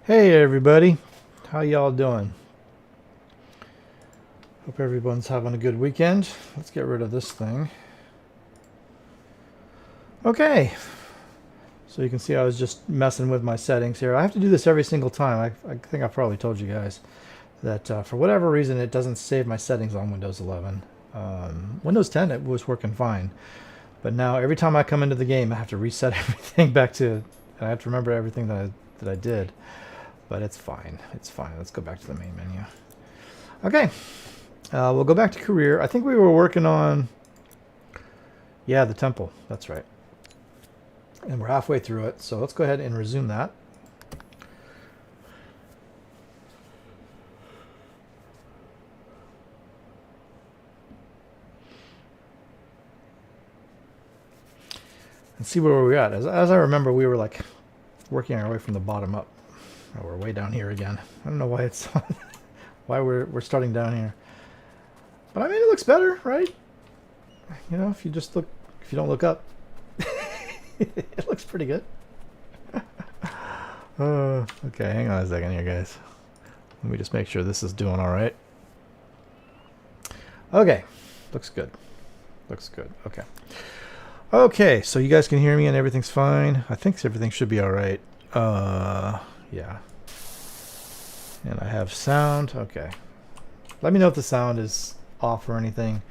Hey everybody, how y'all doing? Hope everyone's having a good weekend. Let's get rid of this thing. Okay, so you can see I was just messing with my settings here. I have to do this every single time. I think I probably told you guys that for whatever reason it doesn't save my settings on Windows 11. Windows 10 it was working fine, but now every time I come into the game I have to reset everything back to. I have to remember everything that I did. But it's fine. It's fine. Let's go back to the main menu. Okay. We'll go back to career. I think we were working on... Yeah, the temple. That's right. And we're halfway through it. So let's go ahead and resume that. And see where we're at. As I remember, we were like working our way from the bottom up. Oh, we're way down here again. I don't know why it's... why we're starting down here. But I mean, it looks better, right? You know, if you don't look up, it looks pretty good. Okay, hang on a second here, guys. Let me just make sure this is doing all right. Okay, looks good. Looks good. Okay. Okay, so you guys can hear me and everything's fine. I think everything should be all right. Yeah. And I have sound. Okay. Let me know if the sound is off or anything.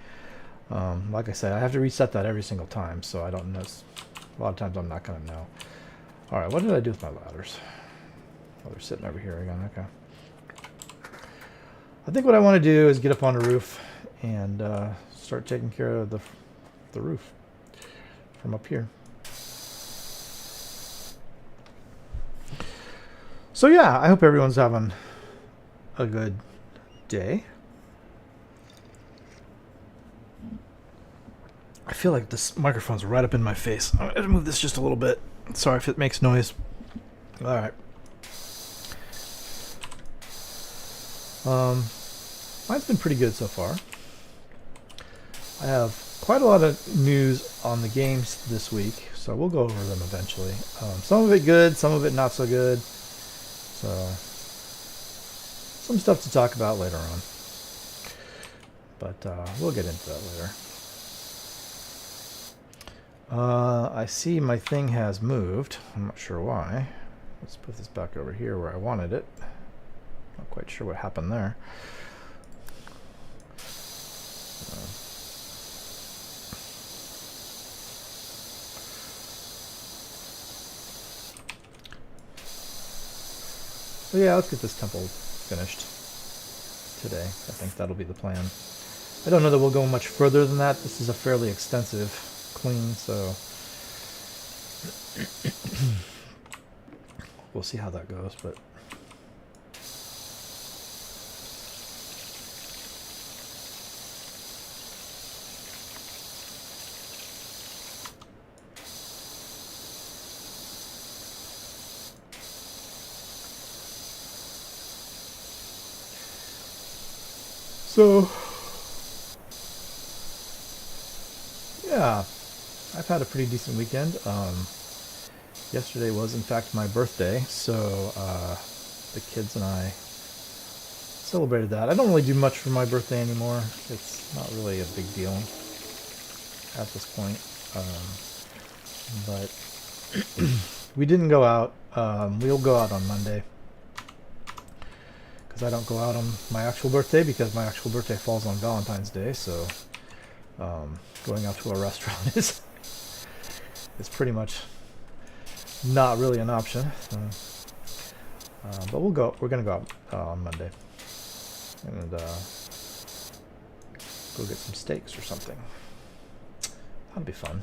Like I said, I have to reset that every single time, so I don't know. A lot of times I'm not going to know. All right, what did I do with my ladders? Oh, they're sitting over here again. Okay. I think what I want to do is get up on the roof and start taking care of the roof from up here. So yeah, I hope everyone's having a good day. I feel like this microphone's right up in my face. I'm going to move this just a little bit. Sorry if it makes noise. All right. Mine's been pretty good so far. I have quite a lot of news on the games this week, so we'll go over them eventually. Some of it good, some of it not so good. So, some stuff to talk about later on. But we'll get into that later. I see my thing has moved. I'm not sure why. Let's put this back over here where I wanted it. Not quite sure what happened there. So yeah, let's get this temple finished today. I think that'll be the plan. I don't know that we'll go much further than that. This is a fairly extensive clean, so we'll see how that goes, but so yeah, I've had a pretty decent weekend. Yesterday was in fact my birthday, so the kids and I celebrated that. I don't really do much for my birthday anymore. It's not really a big deal at this point. But we didn't go out. We'll go out on Monday. Because I don't go out on my actual birthday, because my actual birthday falls on Valentine's Day, so going out to a restaurant is pretty much not really an option. But we're gonna go out on Monday and go get some steaks or something. That'll be fun.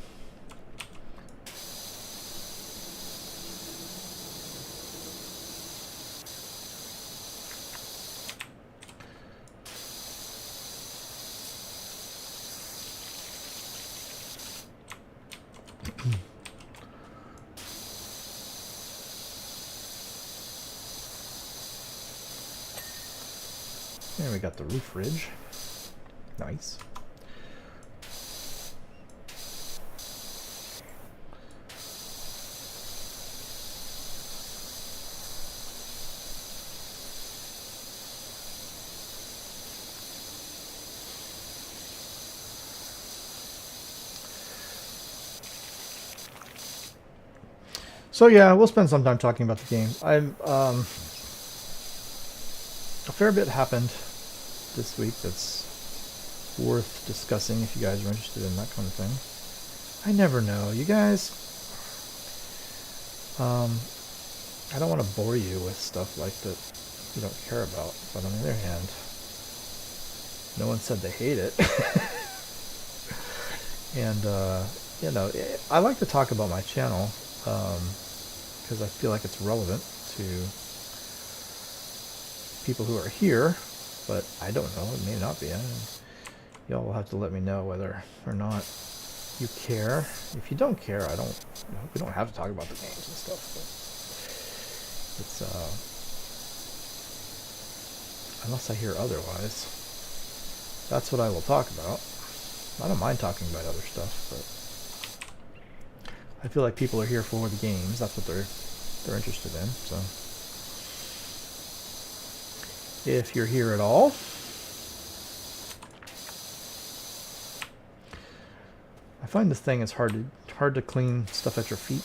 And we got the roof ridge. Nice. So yeah, we'll spend some time talking about the game. A fair bit happened this week that's worth discussing if you guys are interested in that kind of thing. I never know. You guys, I don't want to bore you with stuff like that you don't care about, but on the other hand, no one said they hate it. And, you know, I like to talk about my channel because I feel like it's relevant to people who are here, but I don't know. It may not be. Y'all will have to let me know whether or not you care. If you don't care, I don't. You know, we don't have to talk about the games and stuff. But it's unless I hear otherwise, that's what I will talk about. I don't mind talking about other stuff, but I feel like people are here for the games. That's what they're interested in. So if you're here at all, I find this thing is hard to clean stuff at your feet,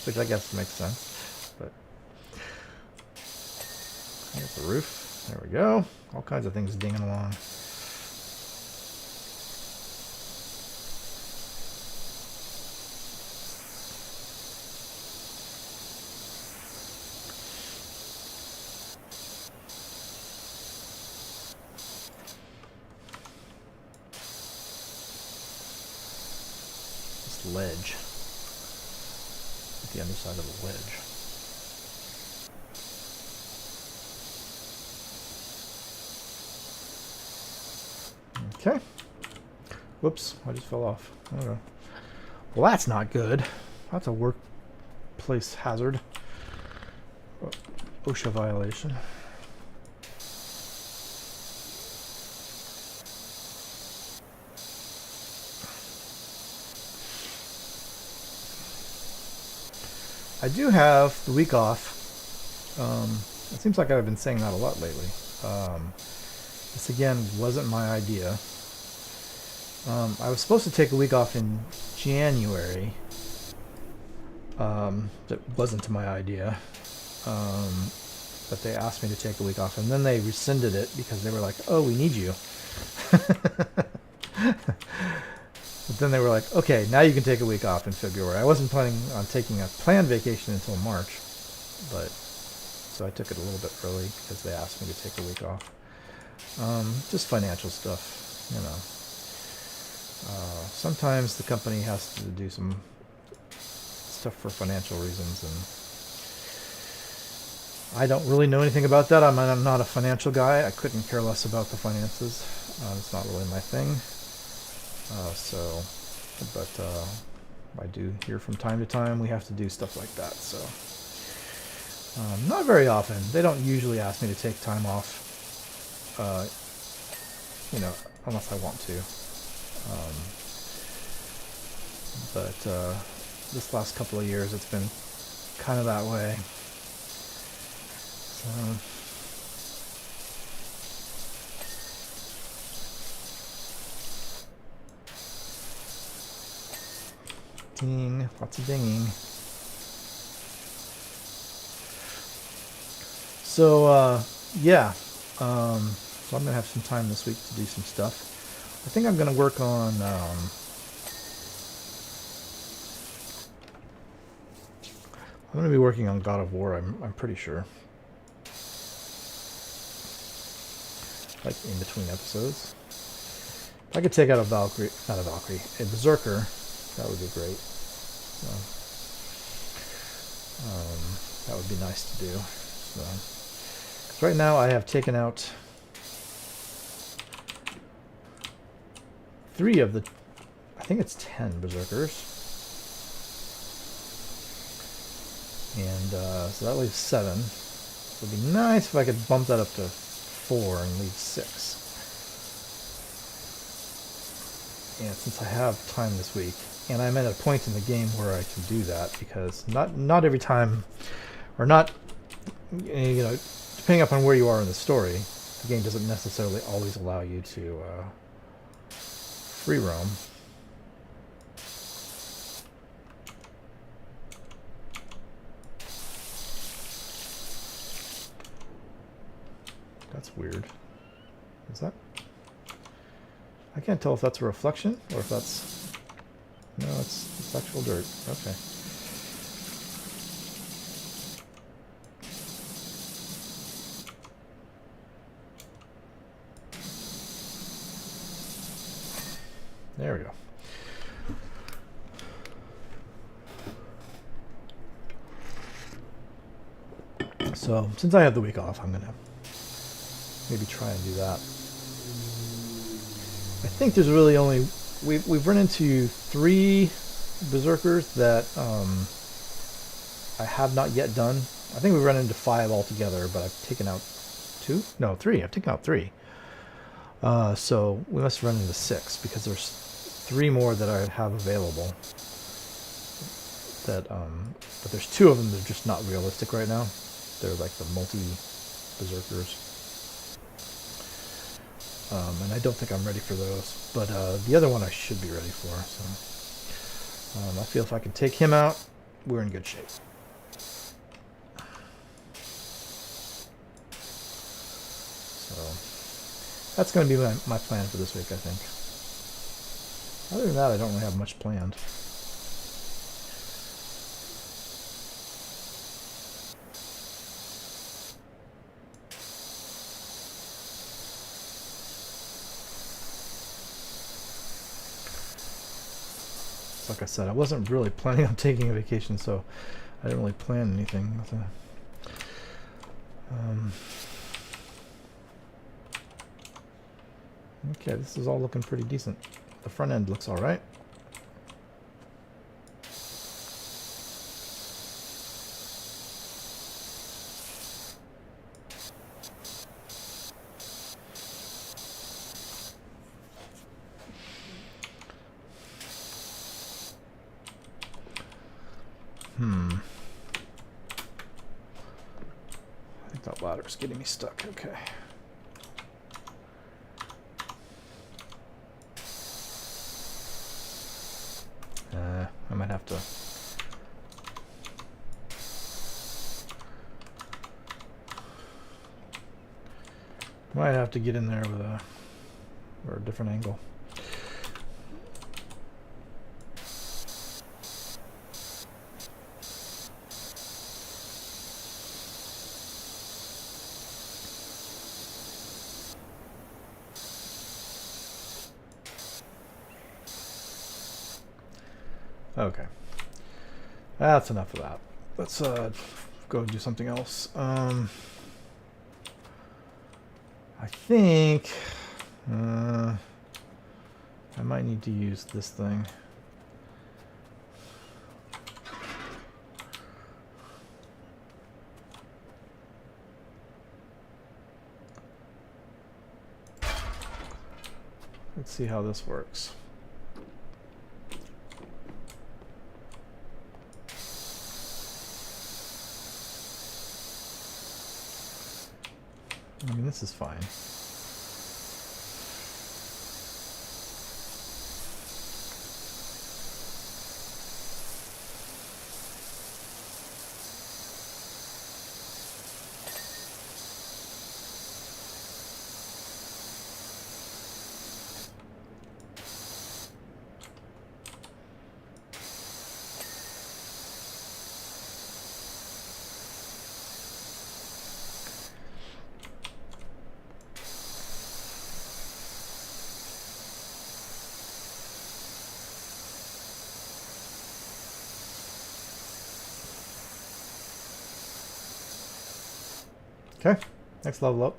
which I guess makes sense. But here's the roof. There we go. All kinds of things dinging along. Ledge at the underside of the ledge. Okay. Whoops, I just fell off. Okay. Well, that's not good. That's a workplace hazard. OSHA violation. I do have the week off. It seems like I've been saying that a lot lately. This again wasn't my idea. I was supposed to take a week off in January. That wasn't my idea. But they asked me to take a week off, and then they rescinded it because they were like, "Oh, we need you." But then they were like, okay, now you can take a week off in February. I wasn't planning on taking a planned vacation until March, but so I took it a little bit early because they asked me to take a week off. Just financial stuff, you know. Sometimes the company has to do some stuff for financial reasons, and I don't really know anything about that. I'm not a financial guy. I couldn't care less about the finances. It's not really my thing. But I do hear from time to time we have to do stuff like that. So not very often. They don't usually ask me to take time off, you know, unless I want to. But this last couple of years, it's been kind of that way. So. Ding, lots of dinging. So, yeah. So I'm going to have some time this week to do some stuff. I think I'm going to work on... I'm going to be working on God of War, I'm pretty sure. Like, in between episodes. If I could take out a Valkyrie... Not a Valkyrie. A Berserker... That would be great. So, that would be nice to do. So, 'cause right now I have taken out 3 of the, I think it's 10 Berserkers. And so that leaves 7. It would be nice if I could bump that up to 4 and leave 6. And since I have time this week, and I'm at a point in the game where I can do that, because not every time, or not, you know, depending upon where you are in the story, the game doesn't necessarily always allow you to free roam. That's weird. Is that? I can't tell if that's a reflection or if that's... No, it's actual dirt. Okay. There we go. So, since I have the week off, I'm going to maybe try and do that. I think there's really only... We've run into 3 berserkers that I have not yet done. I think we've run into 5 altogether, but I've taken out 2? No, 3. I've taken out 3. So we must run into 6 because there's 3 more that I have available. That but there's 2 of them that are just not realistic right now. They're like the multi-berserkers. And I don't think I'm ready for those. But the other one I should be ready for. So I feel if I can take him out, we're in good shape. So that's going to be my plan for this week, I think. Other than that, I don't really have much planned. Like I said, I wasn't really planning on taking a vacation, so I didn't really plan anything. Okay, this is all looking pretty decent. The front end looks all right. I think that ladder's getting me stuck. Okay. I might have to... Might have to get in there with a different angle. Okay, that's enough of that. Let's go do something else. I think I might need to use this thing. Let's see how this works. I mean, this is fine. Okay, next level up.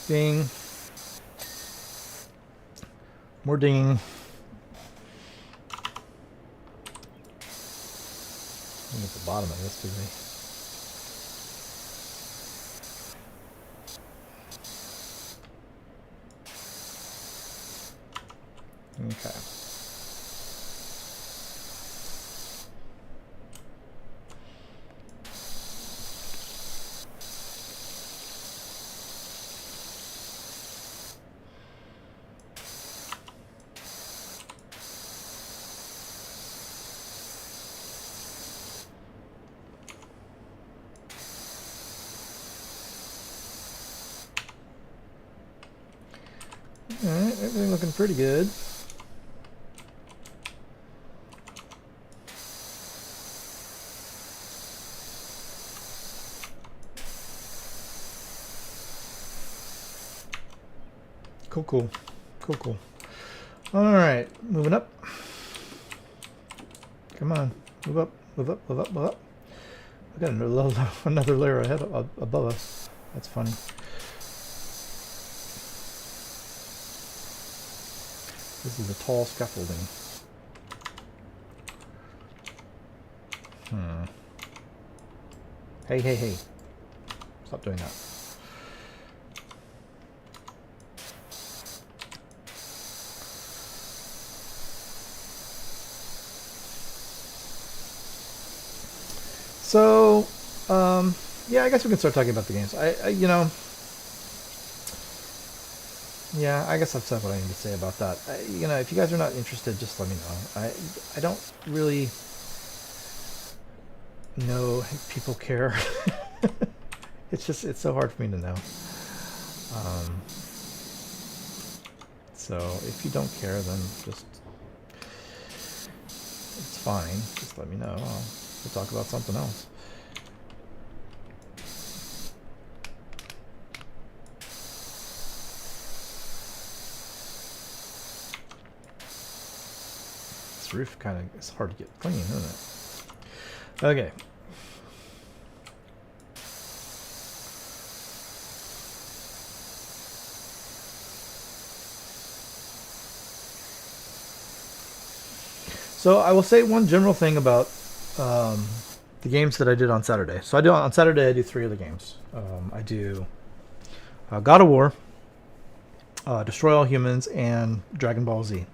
Ding. More dinging. I'm at the bottom of this, busy. Okay. everything looking pretty good. Cool. All right, moving up. Come on, move up. We got another layer ahead above us. That's funny. This is a tall scaffolding. Hey. Stop doing that. So, yeah, I guess we can start talking about the games. Yeah, I guess I've said what I need to say about that. If you guys are not interested, just let me know. I don't really know if people care. It's so hard for me to know. So if you don't care, then just, it's fine. Just let me know. We'll talk about something else. This roof kind of is hard to get clean, isn't it? Okay. So I will say one general thing about the games that I did on Saturday. So on Saturday I do 3 of the games. I do God of War, Destroy All Humans, and Dragon Ball Z.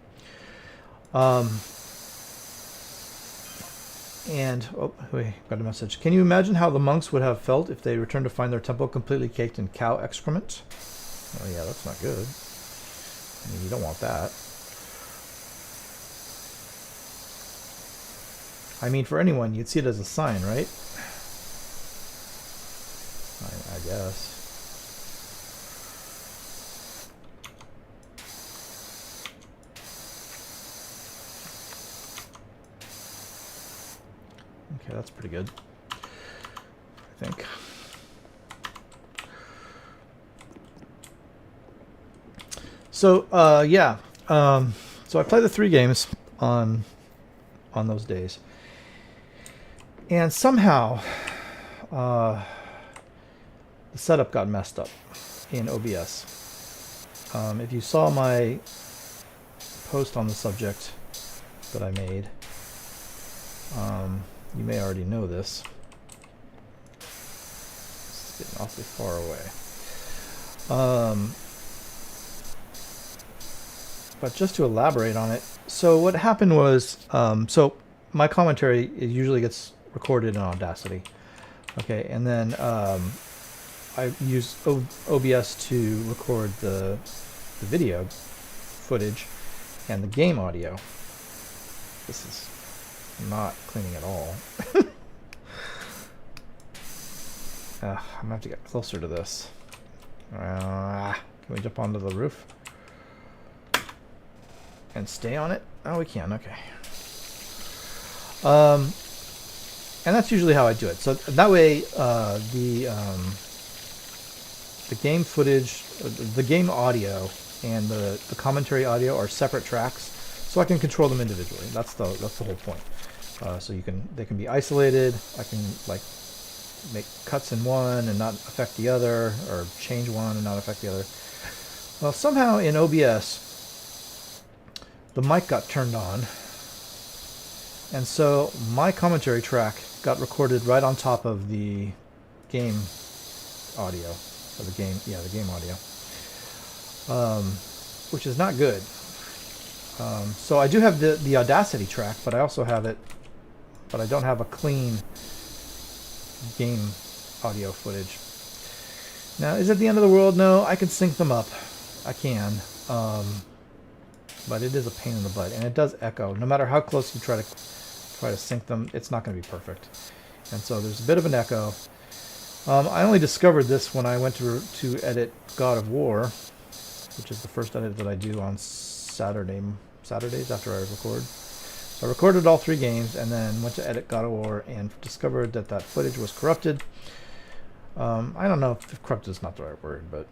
And wait, got a message. Can you imagine how the monks would have felt if they returned to find their temple completely caked in cow excrement? Oh yeah, that's not good. I mean, you don't want that. I mean, for anyone, you'd see it as a sign, right? I guess. Okay, that's pretty good, I think. So, yeah. So I played the 3 games on those days. And somehow, the setup got messed up in OBS. If you saw my post on the subject that I made, you may already know this. It's getting awfully far away. But just to elaborate on it, so what happened was, so my commentary, it usually gets recorded in Audacity. Okay, and then I use OBS to record the video footage and the game audio. This is not cleaning at all. I'm gonna have to get closer to this. Can we jump onto the roof and stay on it? Oh, we can. Okay. And that's usually how I do it. So that way, the game footage, the game audio, and the commentary audio are separate tracks, so I can control them individually. That's the whole point. So they can be isolated. I can like make cuts in one and not affect the other, or change one and not affect the other. Well, somehow in OBS, the mic got turned on, and so my commentary track got recorded right on top of the game audio, or the game audio, which is not good. So I do have the Audacity track, but I also have it, but I don't have a clean game audio footage. Now, is it the end of the world? No, I can sync them up. I can. But it is a pain in the butt, and it does echo. No matter how close you try to sync them, it's not going to be perfect. And so there's a bit of an echo. I only discovered this when I went to edit God of War, which is the first edit that I do on Saturdays after I record. So I recorded all 3 games and then went to edit God of War and discovered that that footage was corrupted. I don't know if corrupted is not the right word, but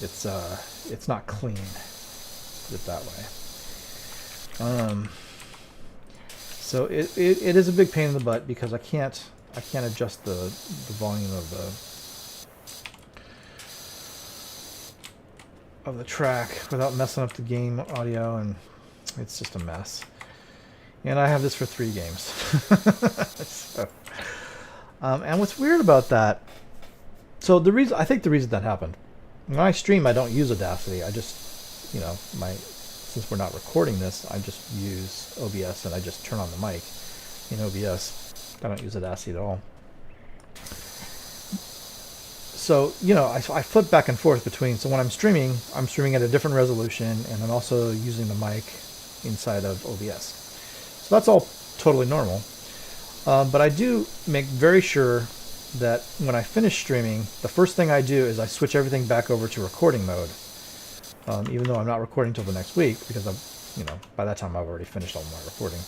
it's not clean, put it that way. So it is a big pain in the butt because I can't adjust the volume of the track without messing up the game audio, and it's just a mess. And I have this for 3 games. So, and what's weird about that, so I think the reason that happened, when I stream, I don't use Audacity. I just, since we're not recording this, I just use OBS and I just turn on the mic in OBS. I don't use Audacity at all. So, I flip back and forth between, so when I'm streaming at a different resolution, and I'm also using the mic inside of OBS. So that's all totally normal. But I do make very sure that when I finish streaming, the first thing I do is I switch everything back over to recording mode. Even though I'm not recording till the next week, because by that time I've already finished all my recording.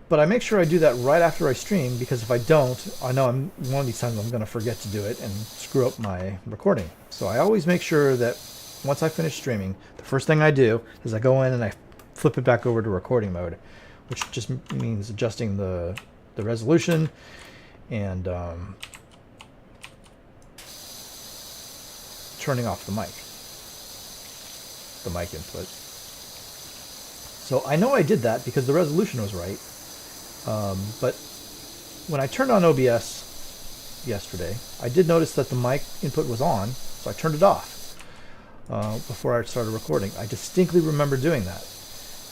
But I make sure I do that right after I stream, because if I don't, I know one of these times I'm going to forget to do it and screw up my recording. So I always make sure that once I finish streaming, the first thing I do is I go in and I flip it back over to recording mode, which just means adjusting the resolution and turning off the mic input. So I know I did that because the resolution was right. But when I turned on OBS yesterday, I did notice that the mic input was on, so I turned it off before I started recording. I distinctly remember doing that.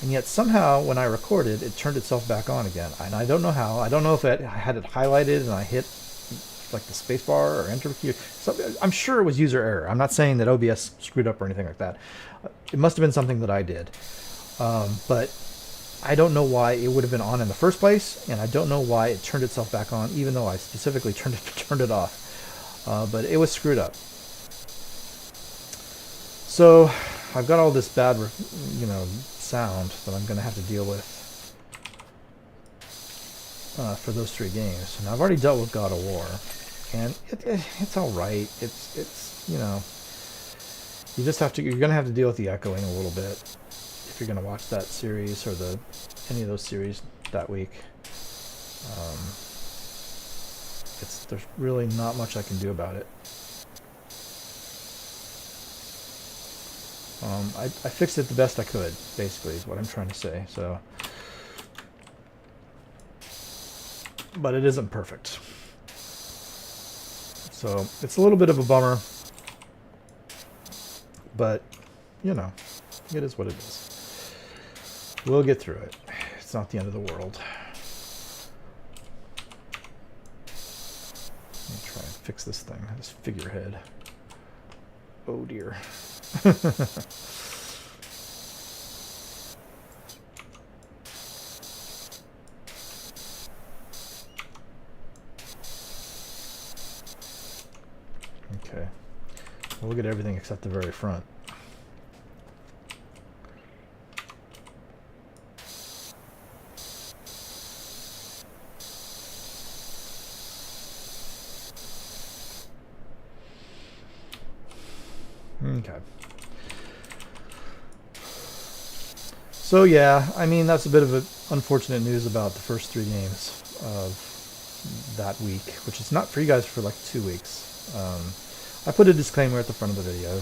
And yet somehow when I recorded, it turned itself back on again. And I don't know how. I don't know if I had it highlighted and I hit like the spacebar or enter key. So I'm sure it was user error. I'm not saying that OBS screwed up or anything like that. It must have been something that I did. But I don't know why it would have been on in the first place, and I don't know why it turned itself back on, even though I specifically turned it off. But it was screwed up. So I've got all this bad, sound that I'm going to have to deal with for those 3 games. And I've already dealt with God of War, and it's all right. It's you just have to. You're going to have to deal with the echoing a little bit if you're going to watch that series or any of those series that week. There's really not much I can do about it. I fixed it the best I could, basically, is what I'm trying to say. So, but it isn't perfect. So it's a little bit of a bummer, but it is what it is. We'll get through it. It's not the end of the world. Let me try and fix this thing, this figurehead. Oh dear. Okay. We'll get everything except the very front. Okay. So yeah, I mean, that's a bit of unfortunate news about the first 3 games of that week, which is not for you guys for like 2 weeks. I put a disclaimer at the front of the video,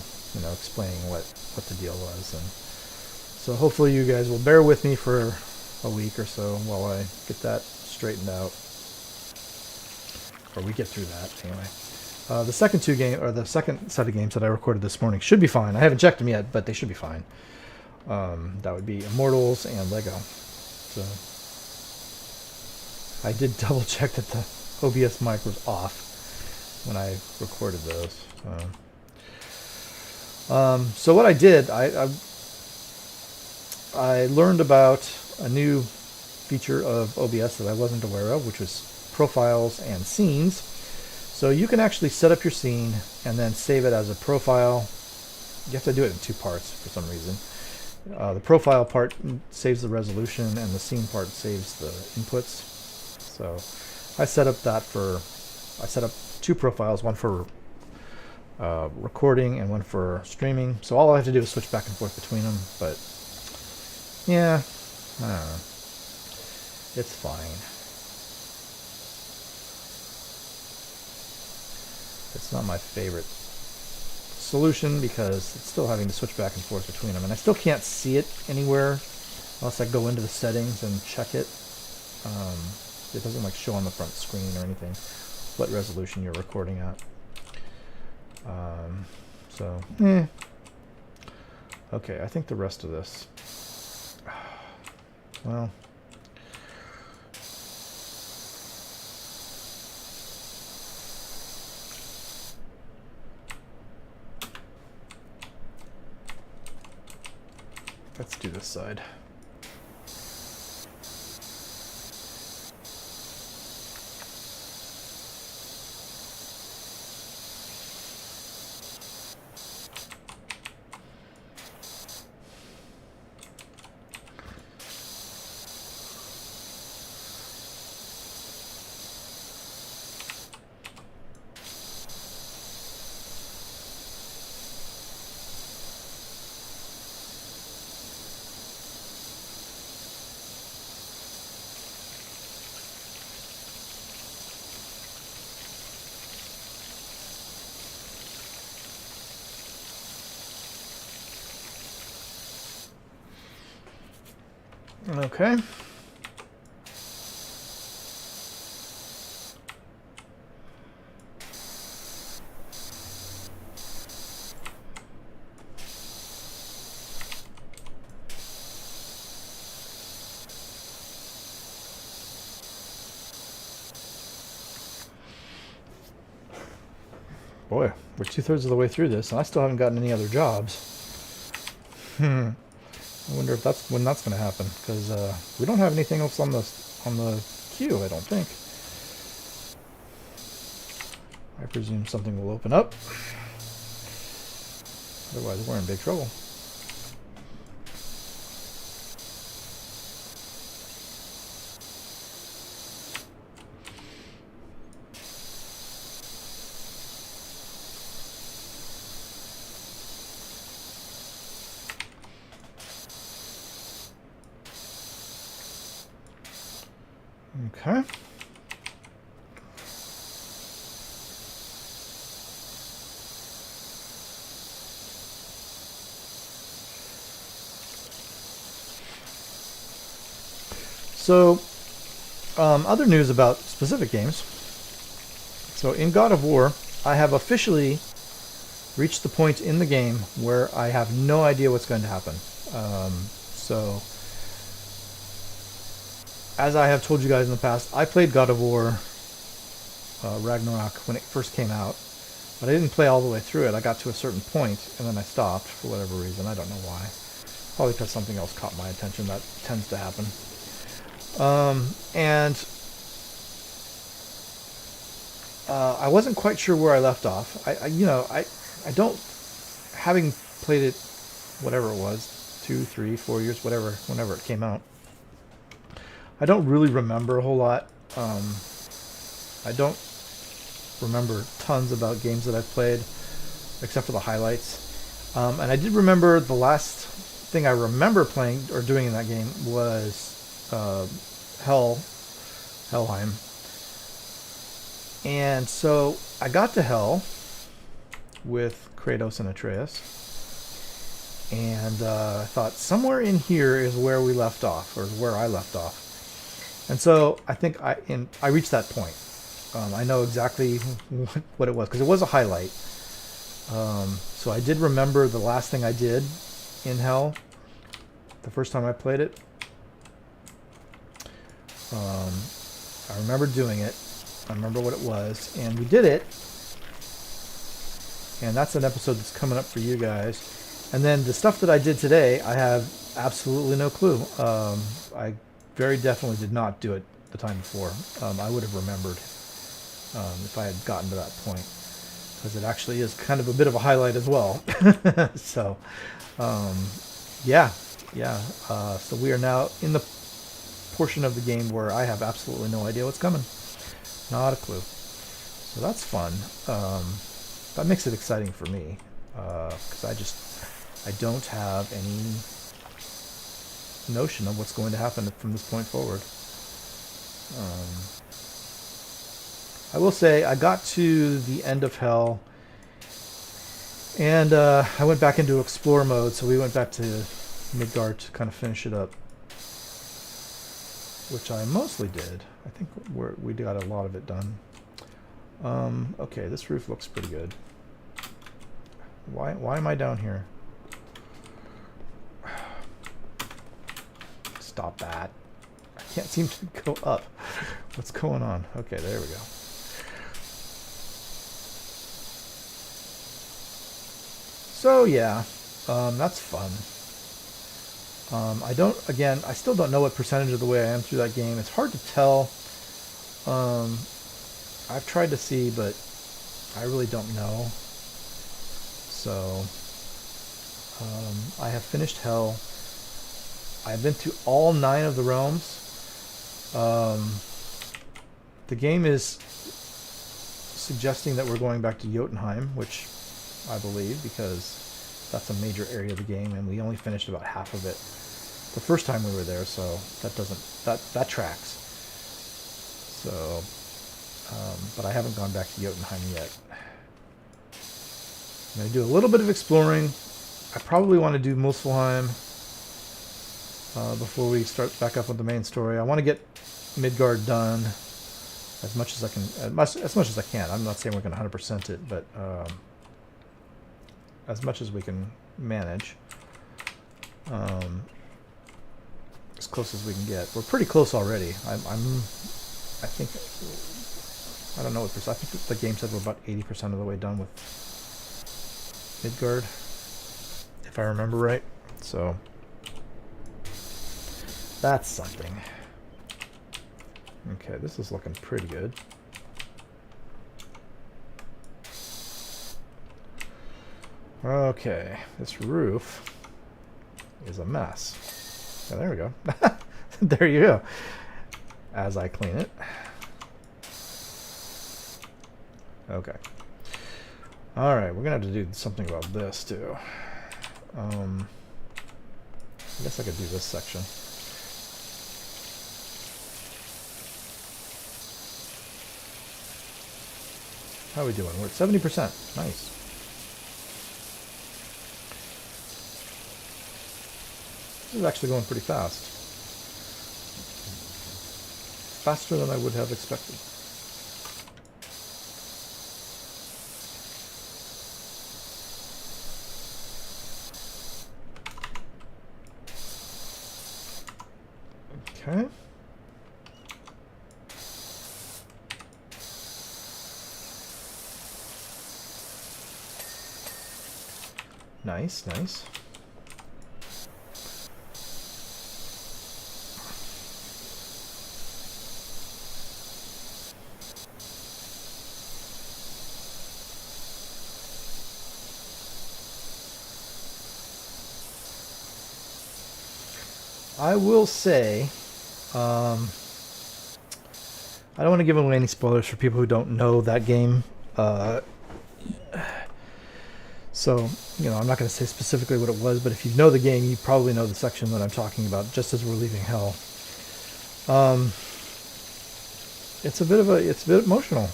explaining what the deal was, and so hopefully you guys will bear with me for a week or so while I get that straightened out, or we get through that anyway. The second set of games that I recorded this morning should be fine. I haven't checked them yet, but they should be fine. That would be Immortals and Lego. So I did double check that the OBS mic was off when I recorded those. So what I did, I learned about a new feature of OBS that I wasn't aware of, which was profiles and scenes. So you can actually set up your scene and then save it as a profile. You have to do it in two parts for some reason. The profile part saves the resolution and the scene part saves the inputs. So I set up two profiles, one for recording and one for streaming. So all I have to do is switch back and forth between them. But yeah, I don't know. It's fine. It's not my favorite solution because it's still having to switch back and forth between them, and I still can't see it anywhere unless I go into the settings and check it. It doesn't like show on the front screen or anything what resolution you're recording at. Okay, I think the rest of this, well, let's do this side. Okay. Boy, we're 2/3 of the way through this, and I still haven't gotten any other jobs. I wonder if that's when that's going to happen, because we don't have anything else on the queue, I don't think. I presume something will open up. Otherwise, we're in big trouble. Okay. So, other news about specific games. So in God of War, I have officially reached the point in the game where I have no idea what's going to happen. So, as I have told you guys in the past, I played God of War Ragnarok when it first came out, but I didn't play all the way through it. I got to a certain point, and then I stopped for whatever reason. I don't know why. Probably because something else caught my attention. That tends to happen. I wasn't quite sure where I left off. I don't, having played it, whatever it was, 2, 3, 4 years, whenever it came out, I don't really remember a whole lot. I don't remember tons about games that I've played, except for the highlights. And I did remember the last thing I remember playing or doing in that game was Helheim. And so I got to Hell with Kratos and Atreus, and I thought somewhere in here is where we left off, or where I left off. And so I think I reached that point. I know exactly what it was, because it was a highlight. So I did remember the last thing I did in Hell, the first time I played it. I remember doing it. I remember what it was, and we did it. And that's an episode that's coming up for you guys. And then the stuff that I did today, I have absolutely no clue. I very definitely did not do it the time before. I would have remembered if I had gotten to that point, because it actually is kind of a bit of a highlight as well. So, um, yeah, yeah. So we are now in the portion of the game where I have absolutely no idea what's coming. Not a clue. So that's fun. That makes it exciting for me, because I don't have any notion of what's going to happen from this point forward. I will say I got to the end of Hell, and I went back into Explore mode, so we went back to Midgard to kind of finish it up, which I mostly did. I think we got a lot of it done. Okay, this roof looks pretty good. Why am I down here? Stop that. I can't seem to go up. What's going on? Okay, there we go. So yeah, that's fun. I still don't know what percentage of the way I am through that game. It's hard to tell. I've tried to see, but I really don't know. So, I have finished Hell. I've been through all 9 of the realms. The game is suggesting that we're going back to Jotunheim, which I believe, because that's a major area of the game, and we only finished about half of it the first time we were there, so that tracks. So, but I haven't gone back to Jotunheim yet. I'm going to do a little bit of exploring. I probably want to do Muspelheim before we start back up with the main story. I want to get Midgard done as much as I can. As much as I can. I'm not saying we're going to 100% it, but as much as we can manage. As close as we can get. We're pretty close already. I think, I don't know what percent. I think the game said we're about 80% of the way done with Midgard, if I remember right. So that's something. Okay, this is looking pretty good. Okay, this roof is a mess. Oh, there we go. There you go. As I clean it. Okay. Alright, we're going to have to do something about this, too. I guess I could do this section. How are we doing? We're at 70%. Nice. This is actually going pretty fast. Faster than I would have expected. Okay. Nice, nice. I will say, I don't want to give away any spoilers for people who don't know that game. So, you know, I'm not going to say specifically what it was, but if you know the game, you probably know the section that I'm talking about, just as we're leaving Hell. It's a bit emotional.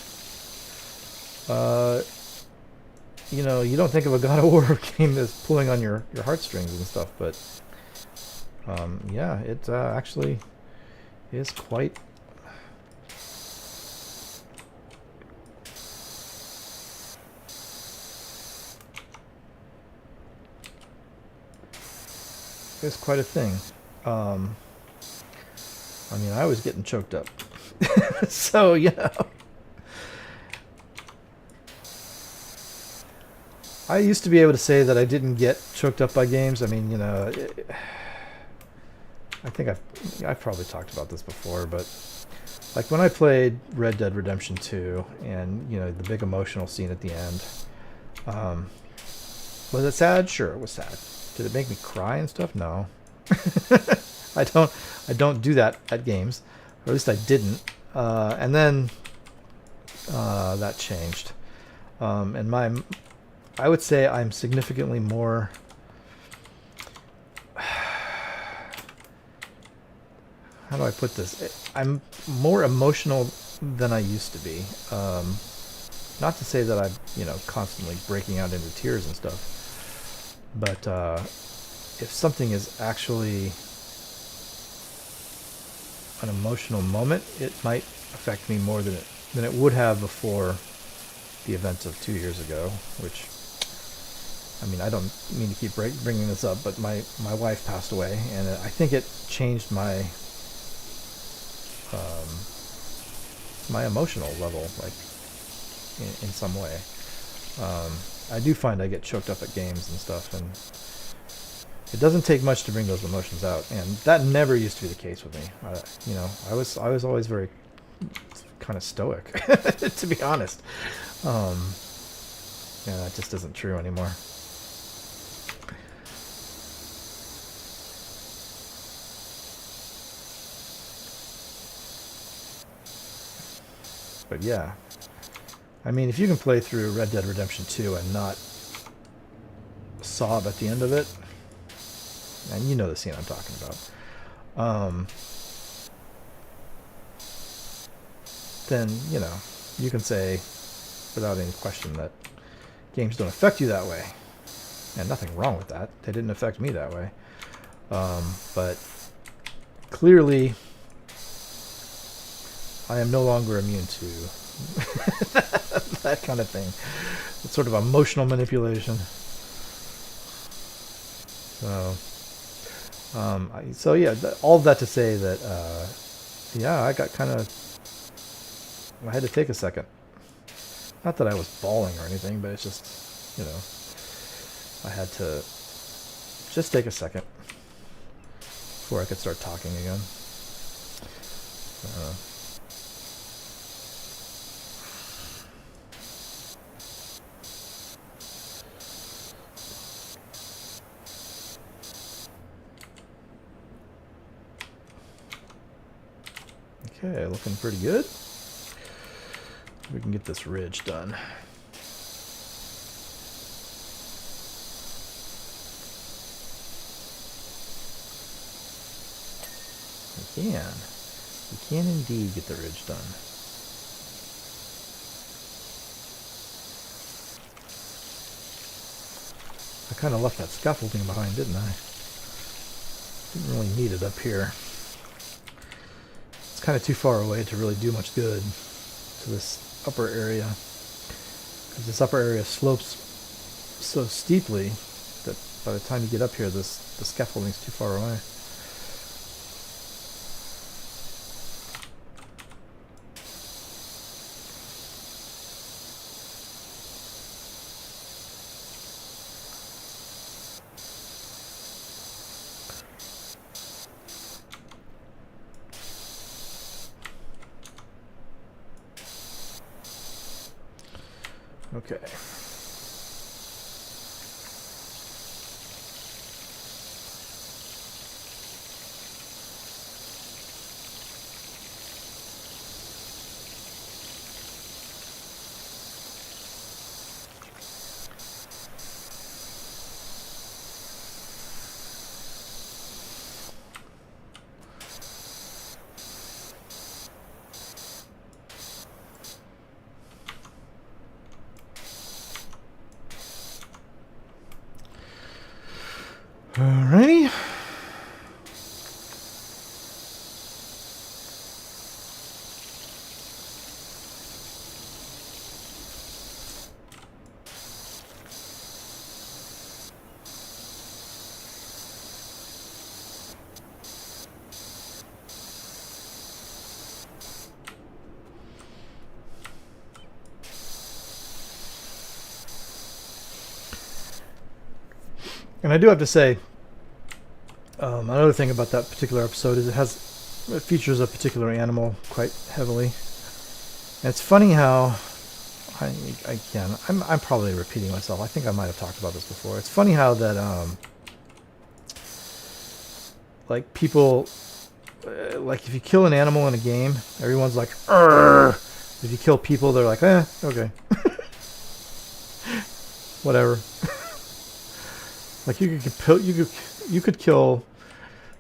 You know, you don't think of a God of War game as pulling on your heartstrings and stuff, but yeah, it actually is quite. It's quite a thing. I mean, I was getting choked up. So, you know. I used to be able to say that I didn't get choked up by games. I mean, you know, I think I've probably talked about this before, but like when I played Red Dead Redemption 2 and, you know, the big emotional scene at the end, was it sad? Sure, it was sad. Did it make me cry and stuff? No. I don't do that at games, or at least I didn't. And then that changed. And I would say I'm significantly more. How do I put this? I'm more emotional than I used to be. Not to say that I'm, you know, constantly breaking out into tears and stuff, but if something is actually an emotional moment, it might affect me more than it would have before the events of 2 years ago. Which, I mean, I don't mean to keep bringing this up, but my wife passed away, and I think it changed my my emotional level, like in some way. I do find I get choked up at games and stuff, and it doesn't take much to bring those emotions out, and that never used to be the case with me. You know, I was always very kind of stoic, to be honest. Yeah, that just isn't true anymore. But yeah, I mean, if you can play through Red Dead Redemption 2 and not sob at the end of it, and you know the scene I'm talking about, then, you know, you can say without any question that games don't affect you that way. And nothing wrong with that. They didn't affect me that way. But clearly, I am no longer immune to that kind of thing. It's sort of emotional manipulation. So yeah, all of that to say that, yeah, I got kind of, I had to take a second. Not that I was bawling or anything, but it's just, you know, I had to just take a second before I could start talking again. Okay, looking pretty good. We can get this ridge done. We can indeed get the ridge done. I kind of left that scaffolding behind, didn't I? Didn't really need it up here. It's kind of too far away to really do much good to this upper area, because this upper area slopes so steeply that by the time you get up here, the scaffolding's too far away. Okay. Alrighty. And I do have to say, Another thing about that particular episode is it features a particular animal quite heavily. And it's funny how I'm probably repeating myself. I think I might have talked about this before. It's funny how that like people like if you kill an animal in a game, everyone's like, "Arr!" If you kill people, they're like, okay. Whatever. Like you could kill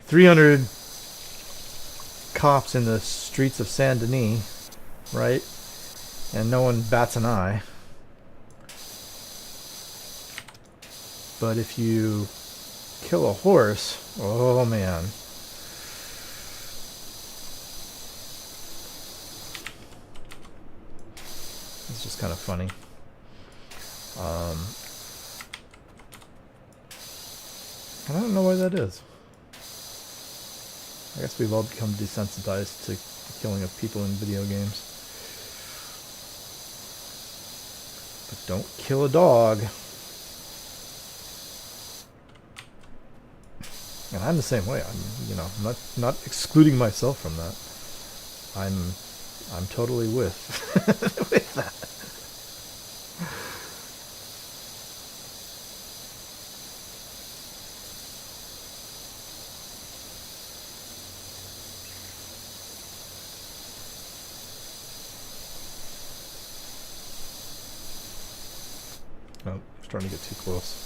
300 cops in the streets of Saint Denis, right? And no one bats an eye. But if you kill a horse, oh man. It's just kind of funny. And I don't know why that is. I guess we've all become desensitized to the killing of people in video games. But don't kill a dog. And I'm the same way. I'm not excluding myself from that. I'm totally with with that. Oh, starting to get too close.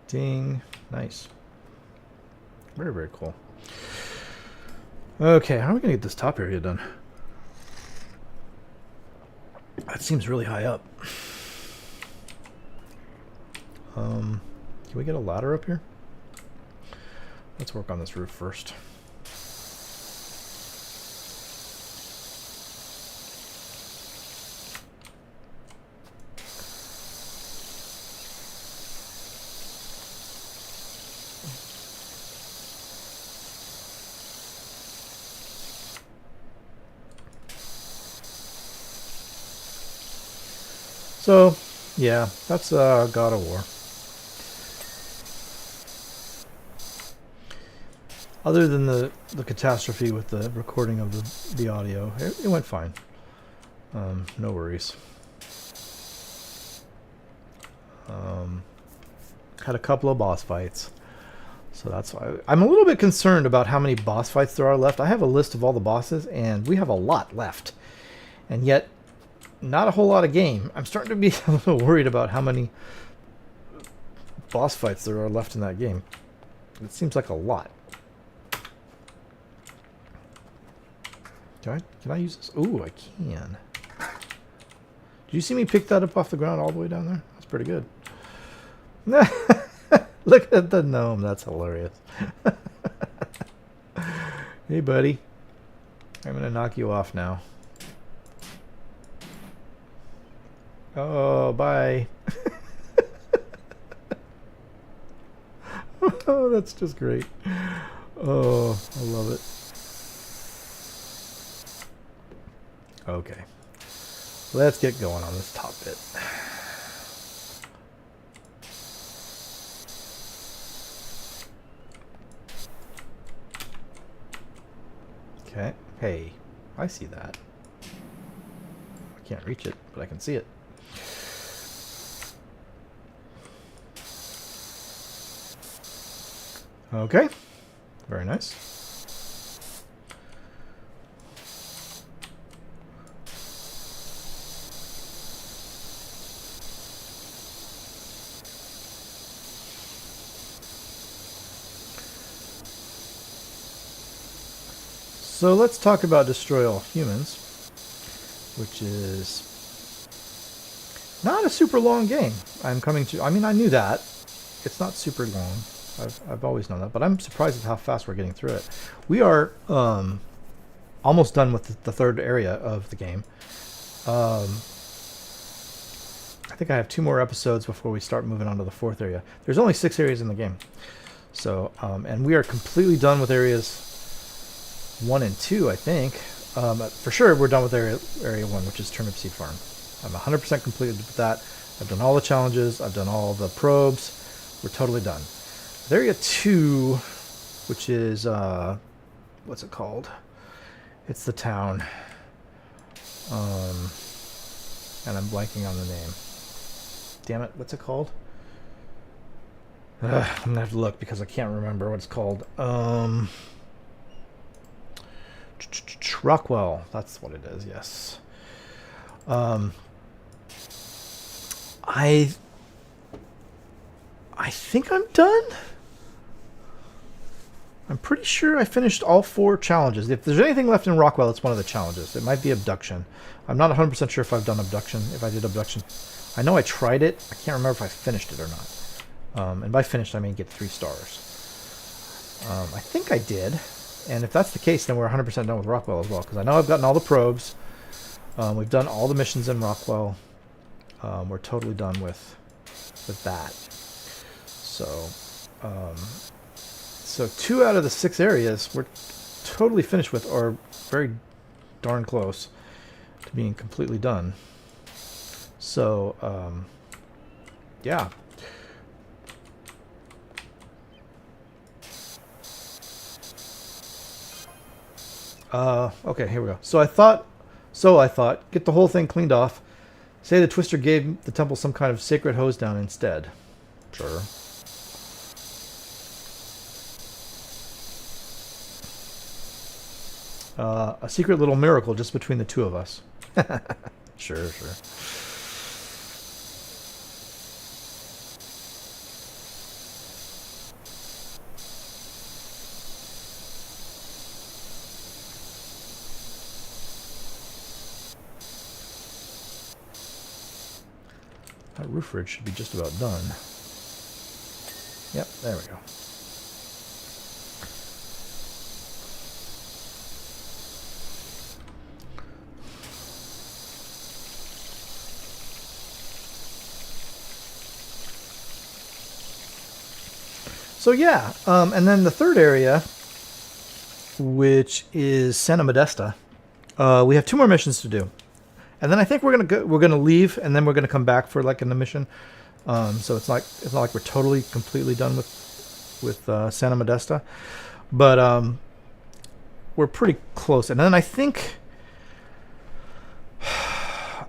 Ding. Nice. Very, very cool. Okay, how are we going to get this top area done? That seems really high up. Can we get a ladder up here? Let's work on this roof first. So, yeah, that's God of War. Other than the catastrophe with the recording of the audio, it went fine. No worries. Had a couple of boss fights. So that's why I'm a little bit concerned about how many boss fights there are left. I have a list of all the bosses, and we have a lot left. And yet, not a whole lot of game. I'm starting to be a little worried about how many boss fights there are left in that game. It seems like a lot. Can I use this? Ooh, I can. Did you see me pick that up off the ground all the way down there? That's pretty good. Look at the gnome. That's hilarious. Hey, buddy. I'm going to knock you off now. Oh, bye. Oh, that's just great. Oh, I love it. Okay. Let's get going on this top bit. Okay. Hey, I see that. I can't reach it, but I can see it. Okay. Very nice. So let's talk about Destroy All Humans, which is not a super long game. I mean, I knew that. It's not super long. I've always known that, but I'm surprised at how fast we're getting through it. We are almost done with the third area of the game. I think I have 2 more episodes before we start moving on to the 4th area. There's only 6 areas in the game. So, and we are completely done with areas 1 and 2, I think. For sure, we're done with area 1, which is Turnip Seed Farm. I'm 100% completed with that. I've done all the challenges. I've done all the probes. We're totally done. With area 2, which is, what's it called? It's the town. And I'm blanking on the name. Damn it, what's it called? I'm gonna have to look because I can't remember what it's called. Rockwell, that's what it is, yes. I think I'm done. I'm pretty sure I finished all 4 challenges. If there's anything left in Rockwell, it's one of the challenges. It might be abduction. I'm not 100% sure if I've done abduction, if I did abduction. I know I tried it. I can't remember if I finished it or not. And by finished, I mean get 3 stars. I think I did. And if that's the case, then we're 100% done with Rockwell as well. Because I know I've gotten all the probes. We've done all the missions in Rockwell. We're totally done with that. So, so 2 out of the 6 areas we're totally finished with, or very darn close to being completely done. So, yeah. Okay, here we go. So I thought, get the whole thing cleaned off. Say the Twister gave the temple some kind of sacred hose down instead. Sure. A secret little miracle just between the 2 of us. Sure. That roof ridge should be just about done. Yep, there we go. So yeah, and then the 3rd area, which is Santa Modesta, we have 2 more missions to do, and then I think we're gonna leave, and then we're gonna come back for like in the mission. So it's not like we're totally completely done with Santa Modesta, but we're pretty close. And then I think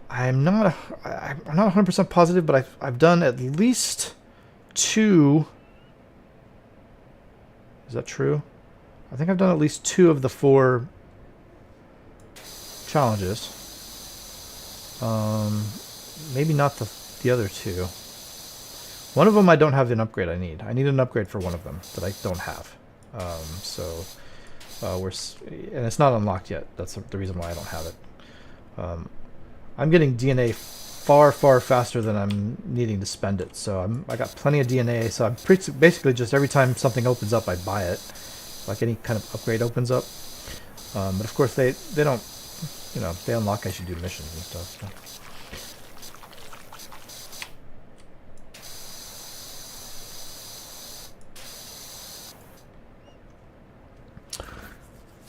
I'm not 100% positive, but I've done at least 2. Is that true? I think I've done at least 2 of the 4 challenges. Maybe not the other 2. One of them I don't have an upgrade I need. I need an upgrade for one of them that I don't have. And it's not unlocked yet. That's the reason why I don't have it. I'm getting DNA far faster than I'm needing to spend it. So I got plenty of DNA. So I'm basically just every time something opens up, I buy it. Like any kind of upgrade opens up. But of course they don't, they unlock as you do missions and stuff. So.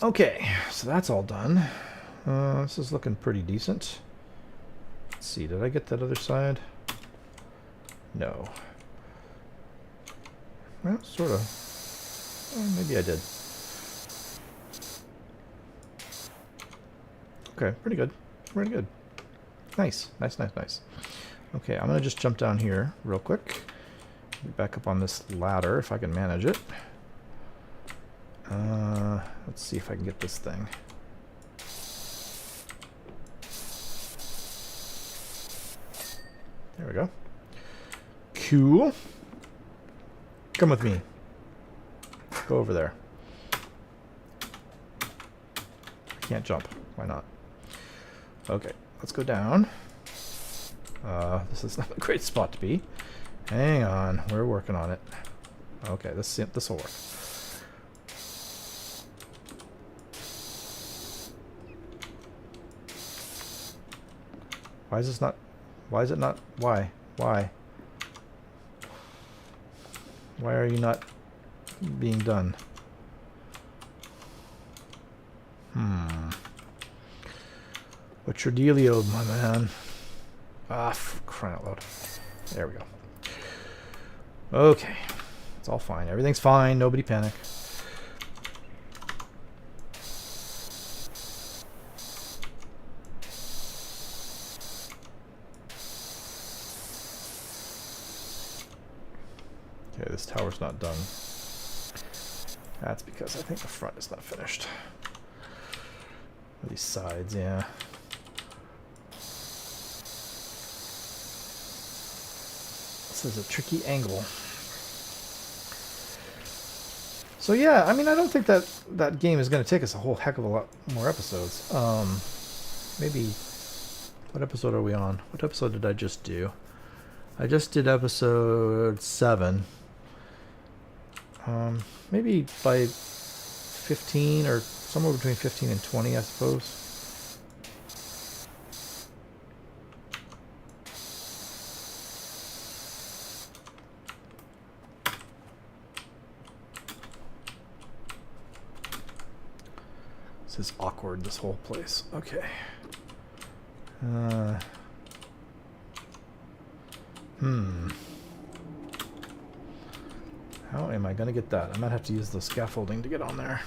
Okay, so that's all done. This is looking pretty decent. Let's see, did I get that other side? No. Well, sort of. Well, maybe I did. Okay, pretty good. Pretty good. Nice. Okay, I'm going to just jump down here real quick. Back up on this ladder if I can manage it. Let's see if I can get this thing. There we go. Cool. Come with me. Go over there. I can't jump. Why not? Okay, let's go down. This is not a great spot to be. Hang on, we're working on it. Okay, this will work. Why is this not... Why is it not? Why? Why? Why are you not being done? What's your dealio, my man? Ah, for crying out loud. There we go. Okay. It's all fine. Everything's fine. Nobody panic. Okay, this tower's not done. That's because I think the front is not finished. Or these sides, yeah. This is a tricky angle. So yeah, I mean, I don't think that game is going to take us a whole heck of a lot more episodes. Maybe, what episode are we on? What episode did I just do? I just did episode 7. Maybe by 15 or somewhere between 15 and 20, I suppose. This is awkward, this whole place. Okay. How am I going to get that? I might have to use the scaffolding to get on there.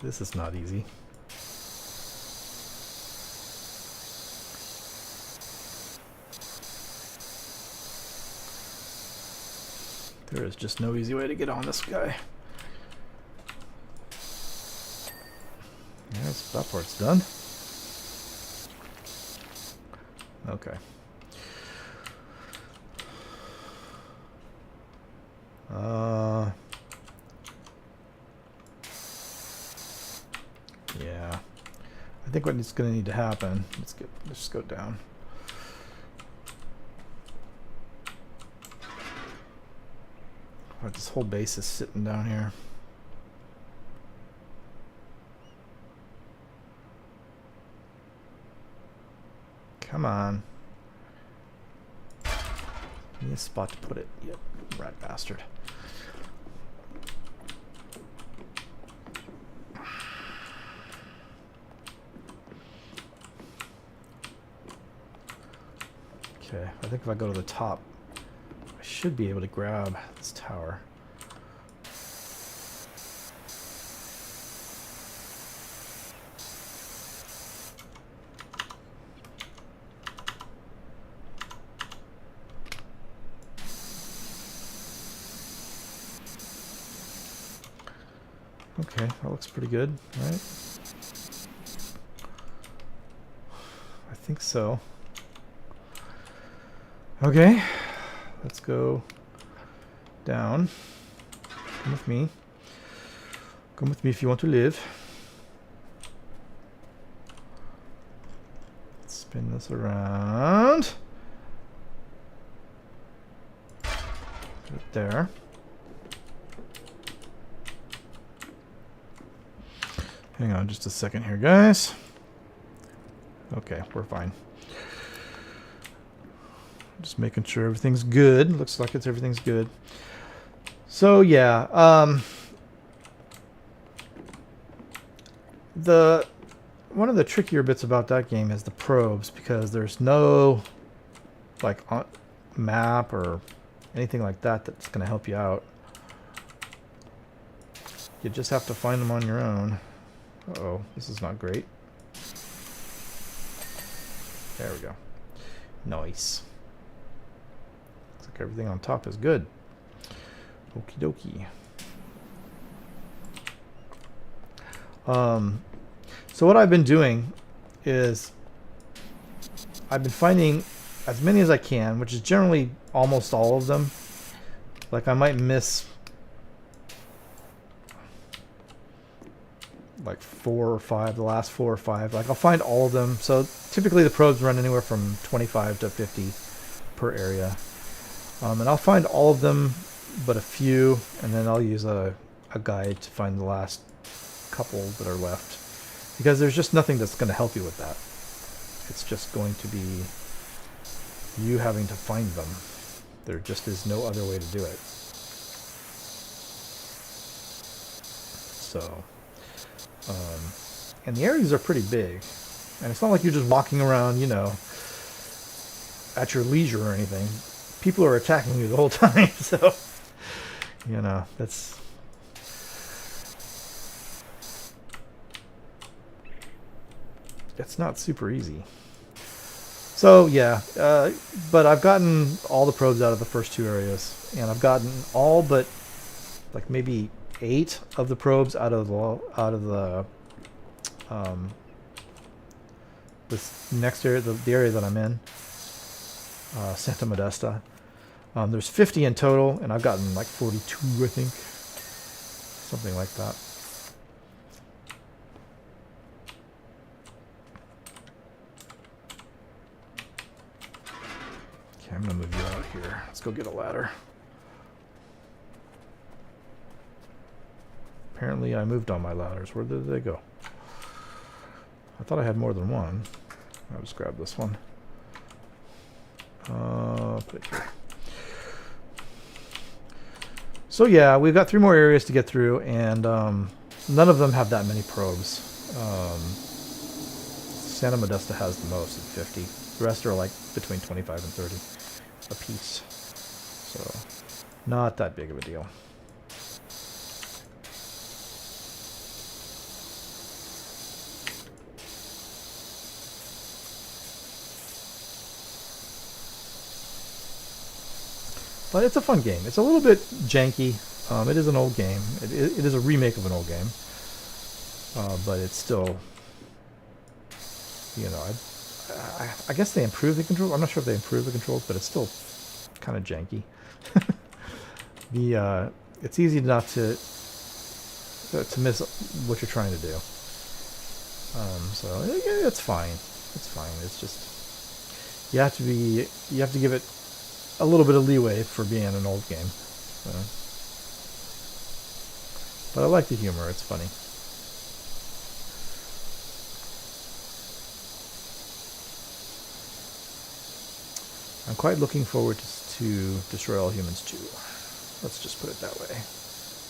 This is not easy. There is just no easy way to get on this guy. Yes, that part's done. Okay. Yeah. I think what's going to need to happen, let's just go down. This whole base is sitting down here. Come on. Need a spot to put it. Yep, rat bastard. Okay, I think if I go to the top, I should be able to grab this tower. Okay, that looks pretty good, right? I think so. Okay, let's go down. Come with me. Come with me if you want to live. Let's spin this around. Put it there. Hang on just a second here, guys. Okay, we're fine. Just making sure everything's good. Looks like everything's good. So yeah, one of the trickier bits about that game is the probes, because there's no like map or anything like that that's going to help you out. You just have to find them on your own. Uh-oh, this is not great. There we go. Nice. Looks like everything on top is good. Okie dokie. So what I've been doing is I've been finding as many as I can, which is generally almost all of them. Like I might miss, like 4 or 5, the last 4 or 5. Like I'll find all of them. So typically the probes run anywhere from 25 to 50 per area. And I'll find all of them but a few, and then I'll use a guide to find the last couple that are left. Because there's just nothing that's going to help you with that. It's just going to be you having to find them. There just is no other way to do it. So, and the areas are pretty big. And it's not like you're just walking around, you know, at your leisure or anything. People are attacking you the whole time, so, you know, that's... It's not super easy. So yeah, but I've gotten all the probes out of the first 2 areas, and I've gotten all but like maybe 8 of the probes out of the this next area, the area that I'm in, Santa Modesta. There's 50 in total, and I've gotten like 42, I think, something like that. I'm gonna move you out here. Let's go get a ladder. Apparently I moved on my ladders. Where did they go? I thought I had more than one. I'll just grab this one. Put it here. So yeah, we've got 3 more areas to get through, and none of them have that many probes. Santa Modesta has the most at 50. The rest are like between 25 and 30 a piece. So, not that big of a deal. But it's a fun game. It's a little bit janky. It is an old game. It is a remake of an old game. But it's still, you know, I guess they improved the controls. I'm not sure if they improved the controls, but it's still kind of janky. It's easy not to miss what you're trying to do. So it's fine. It's fine. It's just you have to give it a little bit of leeway for being an old game. So. But I like the humor. It's funny. I'm quite looking forward to Destroy All Humans 2. Let's just put it that way.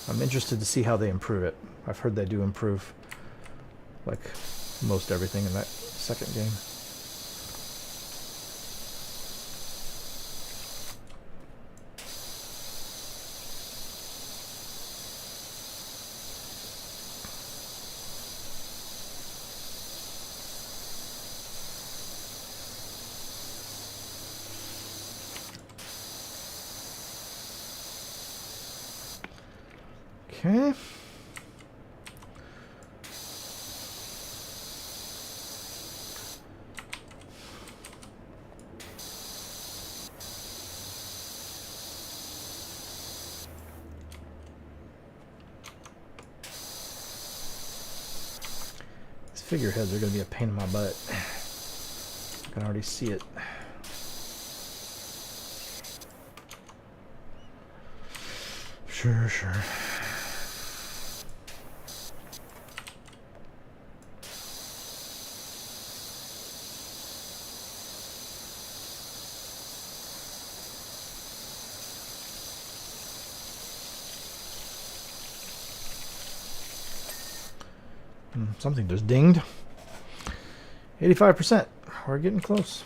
I'm interested to see how they improve it. I've heard they do improve like most everything in that second game. Okay. These figureheads are going to be a pain in my butt. I can already see it. Sure. Something just dinged. 85%. We're getting close.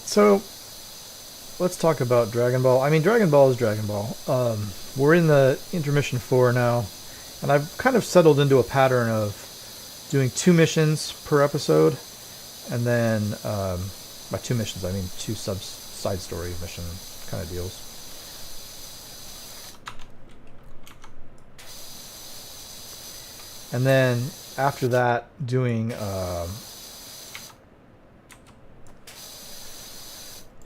So, let's talk about Dragon Ball. I mean, Dragon Ball is Dragon Ball. We're in the intermission 4 now. And I've kind of settled into a pattern of doing 2 missions per episode, and then by 2 missions I mean 2 side story mission kind of deals. And then after that, doing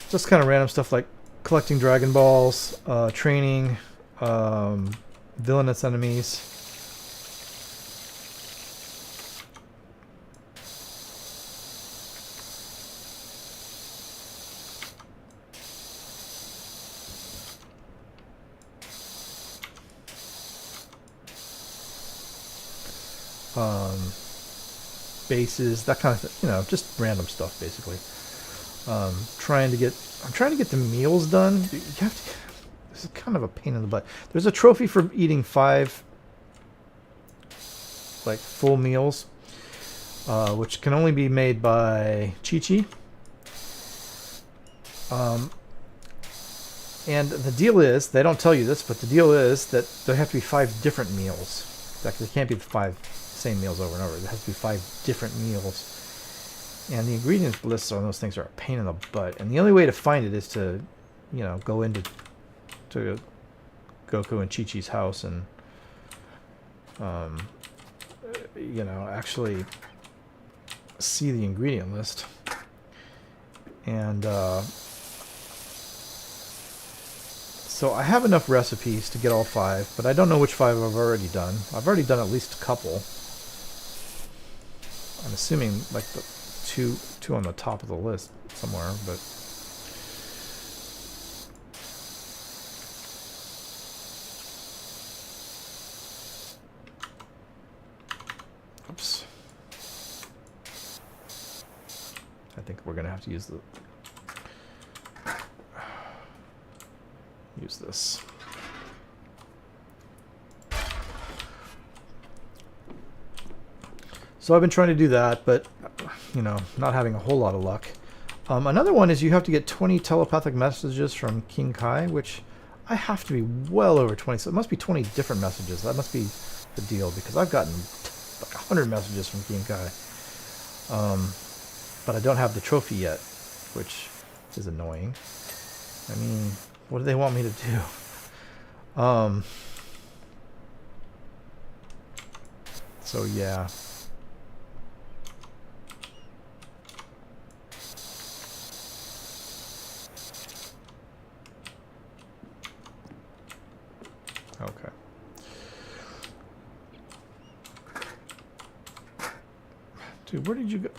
just kind of random stuff like collecting Dragon Balls, training villainous enemies. Bases, that kind of thing, you know, just random stuff basically. I'm trying to get the meals done. You have to, this is kind of a pain in the butt. There's a trophy for eating 5 like full meals, which can only be made by Chi-Chi. And the deal is, they don't tell you this, but the deal is that there have to be 5 different meals. In fact, there can't be the 5 same meals over and over. There has to be 5 different meals. And the ingredients lists on those things are a pain in the butt. And the only way to find it is to, you know, go into Goku and Chi-Chi's house and, you know, actually see the ingredient list. And so I have enough recipes to get all 5, but I don't know which 5 I've already done. I've already done at least a couple. I'm assuming like the two on the top of the list somewhere, but oops. I think we're gonna have to use this. So I've been trying to do that, but you know, not having a whole lot of luck. Another one is you have to get 20 telepathic messages from King Kai, which I have to be well over 20. So it must be 20 different messages. That must be the deal, because I've gotten like 100 messages from King Kai. But I don't have the trophy yet, which is annoying. I mean, what do they want me to do? So yeah. Okay. Dude, where did you go?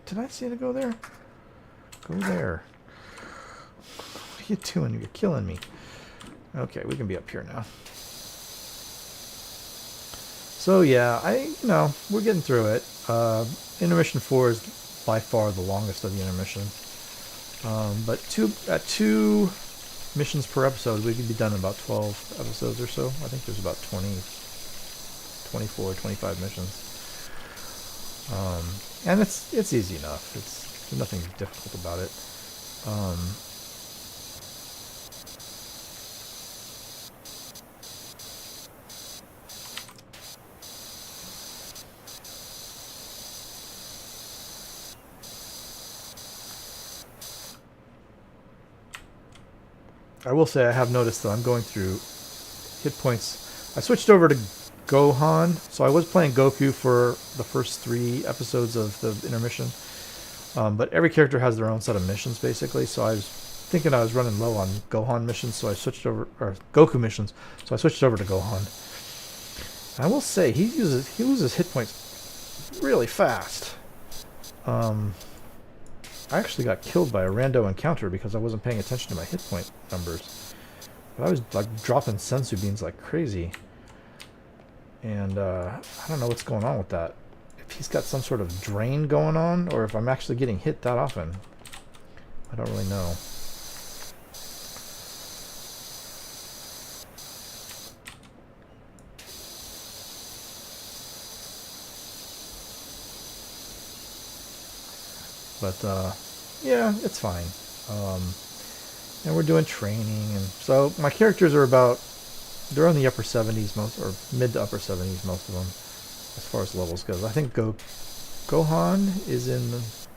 Did I see it go there? Go there. What are you doing? You're killing me. Okay, we can be up here now. So yeah, you know, we're getting through it. Intermission 4 is by far the longest of the intermission. But two missions per episode, we could be done in about 12 episodes or so. I think there's about 24, 25 missions. And it's easy enough. There's nothing difficult about it. I will say I have noticed that I'm going through hit points. I switched over to Gohan, so I was playing Goku for the first 3 episodes of the intermission. But every character has their own set of missions, basically, so I was thinking I was running low on Gohan missions, so I switched over, or Goku missions, so I switched over to Gohan. And I will say, he loses hit points really fast. I actually got killed by a rando encounter because I wasn't paying attention to my hit point numbers. But I was like dropping sensu beans like crazy. And I don't know what's going on with that. If he's got some sort of drain going on, or if I'm actually getting hit that often. I don't really know. But yeah, it's fine. And we're doing training, and so my characters are they're in the upper 70s most, or mid to upper 70s, most of them, as far as levels goes. I think Gohan is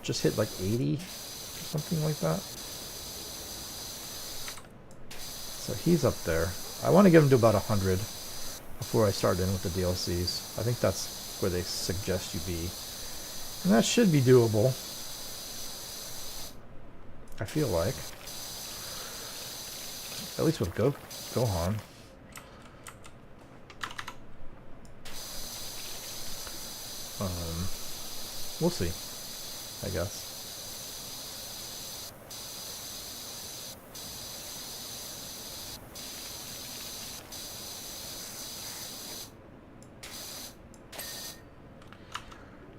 just hit like 80 or something like that. So he's up there. I want to get him to about 100. before I start in with the DLCs. I think that's where they suggest you be. And that should be doable. I feel like. At least with Gohan. We'll see, I guess.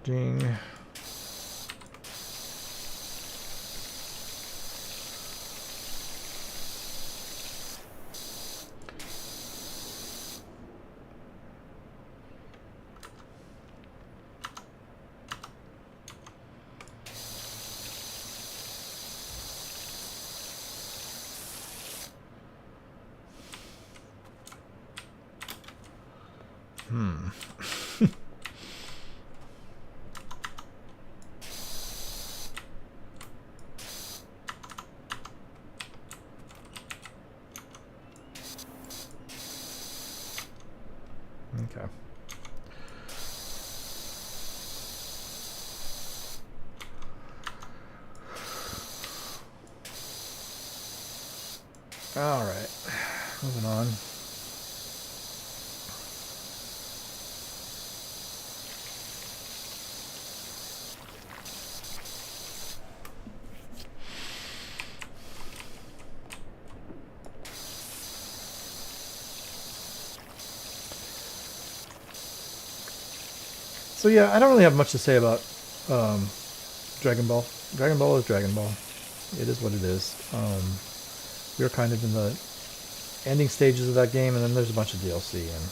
Ding. Okay. All right. Moving on. So yeah, I don't really have much to say about Dragon Ball. Dragon Ball is Dragon Ball. It is what it is. We're kind of in the ending stages of that game, and then there's a bunch of DLC, and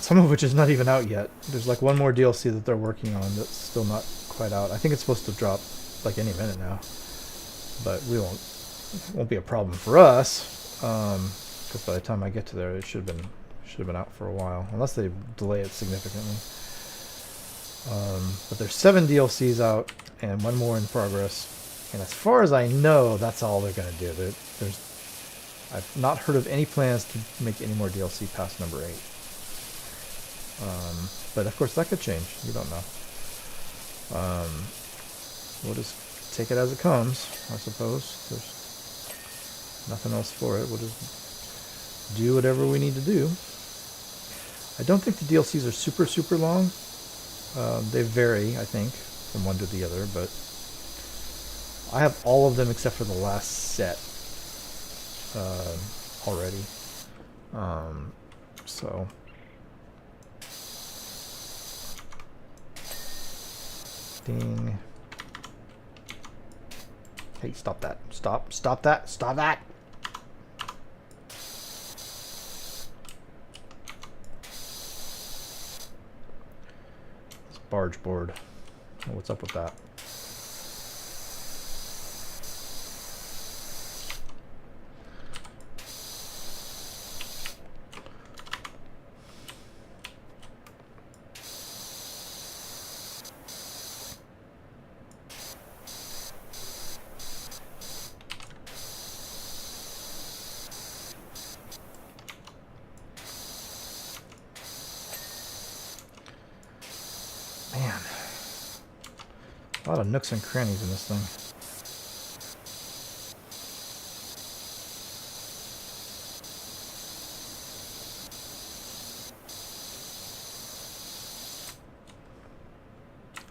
some of which is not even out yet. There's like one more DLC that they're working on that's still not quite out. I think it's supposed to drop like any minute now, but it won't be a problem for us, because by the time I get to there, it should have been out for a while, unless they delay it significantly. But there's 7 DLCs out and 1 more in progress. And as far as I know, that's all they're going to do. I've not heard of any plans to make any more DLC past number 8. But of course, that could change. You don't know. We'll just take it as it comes, I suppose. There's nothing else for it. We'll just do whatever we need to do. I don't think the DLCs are super, super long. They vary, I think, from one to the other, but I have all of them except for the last set already. So ding. Hey, stop that. Stop that. Stop that. This barge board. Oh, what's up with that? Man, a lot of nooks and crannies in this thing.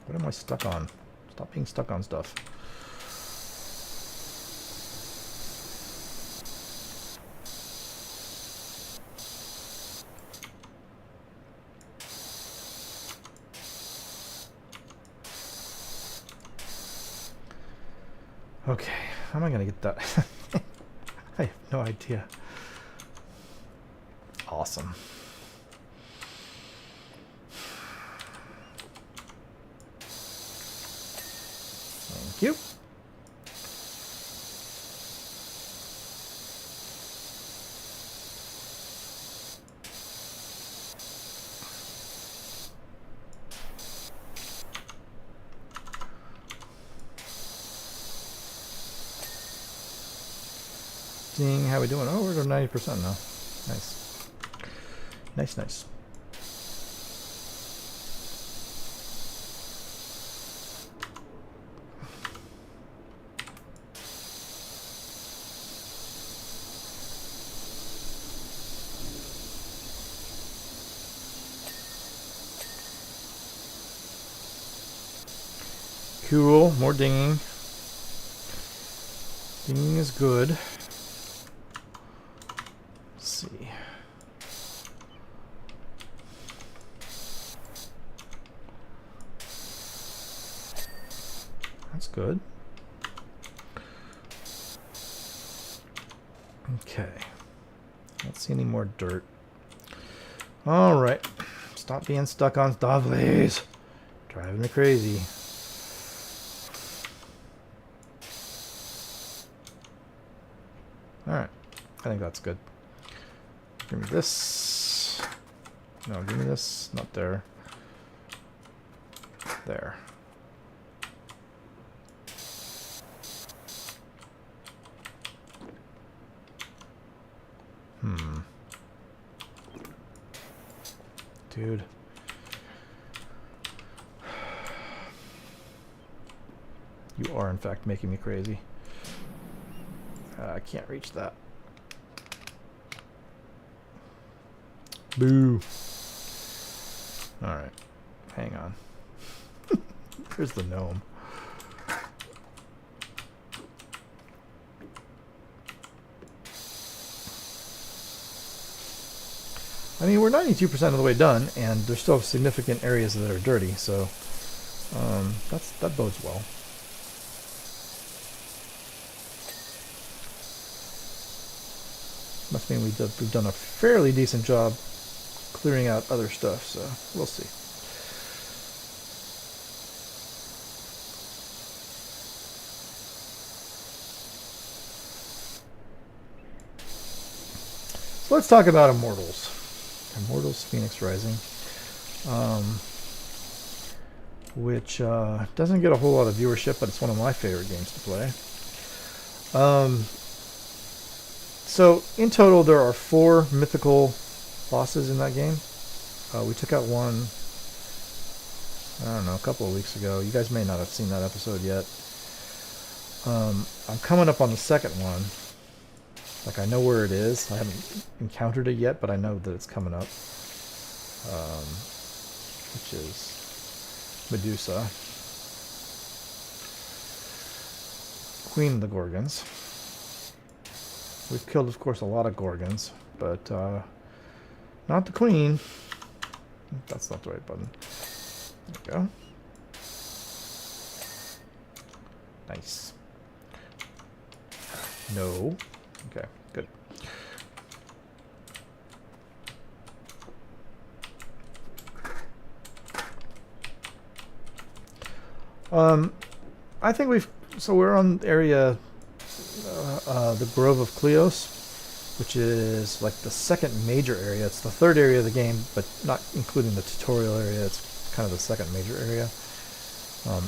What am I stuck on? Stop being stuck on stuff. Okay, how am I gonna get that? I have no idea. Awesome. Thank you. seeing how we doing. Oh, we're at 90% now. Nice. Nice, nice. Cool, more dinging. Dinging is good. Let's see. That's good. Okay. Don't see any more dirt. All right. Stop being stuck on stuff, please. Driving me crazy. Alright, I think that's good. Give me this. No, give me this. Not there. There. Dude. You are, in fact, making me crazy. I can't reach that. Boo. Alright. Hang on. There's the gnome. I mean, we're 92% of the way done, and there's still significant areas that are dirty, so that bodes well. Must mean we've done a fairly decent job clearing out other stuff, so we'll see. So let's talk about Immortals. Immortals Phoenix Rising. Which doesn't get a whole lot of viewership, but it's one of my favorite games to play. So, in total, there are 4 mythical bosses in that game. We took out one, I don't know, a couple of weeks ago. You guys may not have seen that episode yet. I'm coming up on the second one. Like, I know where it is. I haven't encountered it yet, but I know that it's coming up. Which is Medusa. Queen of the Gorgons. We've killed, of course, a lot of Gorgons, but not the Queen. That's not the right button. There we go. Nice. No. Okay, good. I think we're on area, the Grove of Cleos, which is like the second major area. It's the third area of the game, but not including the tutorial area. It's kind of the second major area.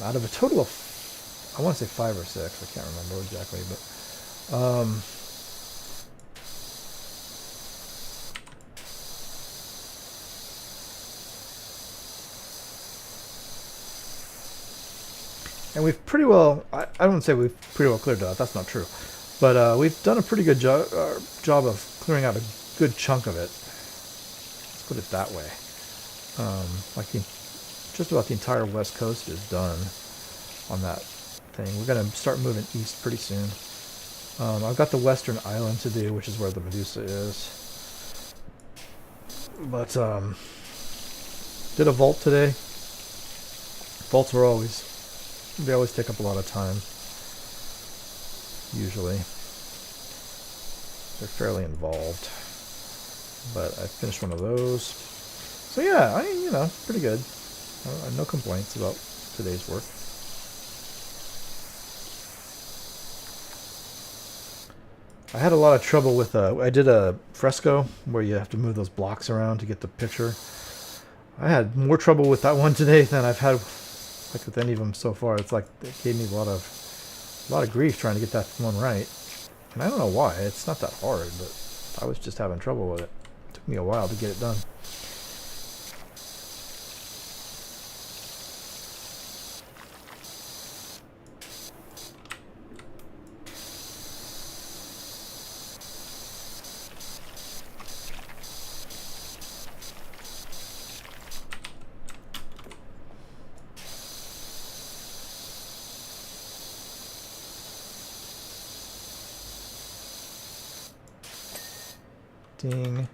Out of a total of, I want to say 5 or 6, I can't remember exactly, but and we've pretty well, I wouldn't say we've pretty well cleared it out, that's not true. But we've done a pretty good job of clearing out a good chunk of it. Let's put it that way. Just about the entire west coast is done on that thing. We're going to start moving east pretty soon. I've got the western island to do, which is where the Medusa is. But, did a vault today. Vaults are they always take up a lot of time. Usually. They're fairly involved. But I finished one of those. So yeah, pretty good. No complaints about today's work. I had a lot of trouble with, I did a fresco where you have to move those blocks around to get the picture. I had more trouble with that one today than I've had like with any of them so far. It's like it gave me a lot of grief trying to get that one right. And I don't know why. It's not that hard, but I was just having trouble with it. It took me a while to get it done. Ding.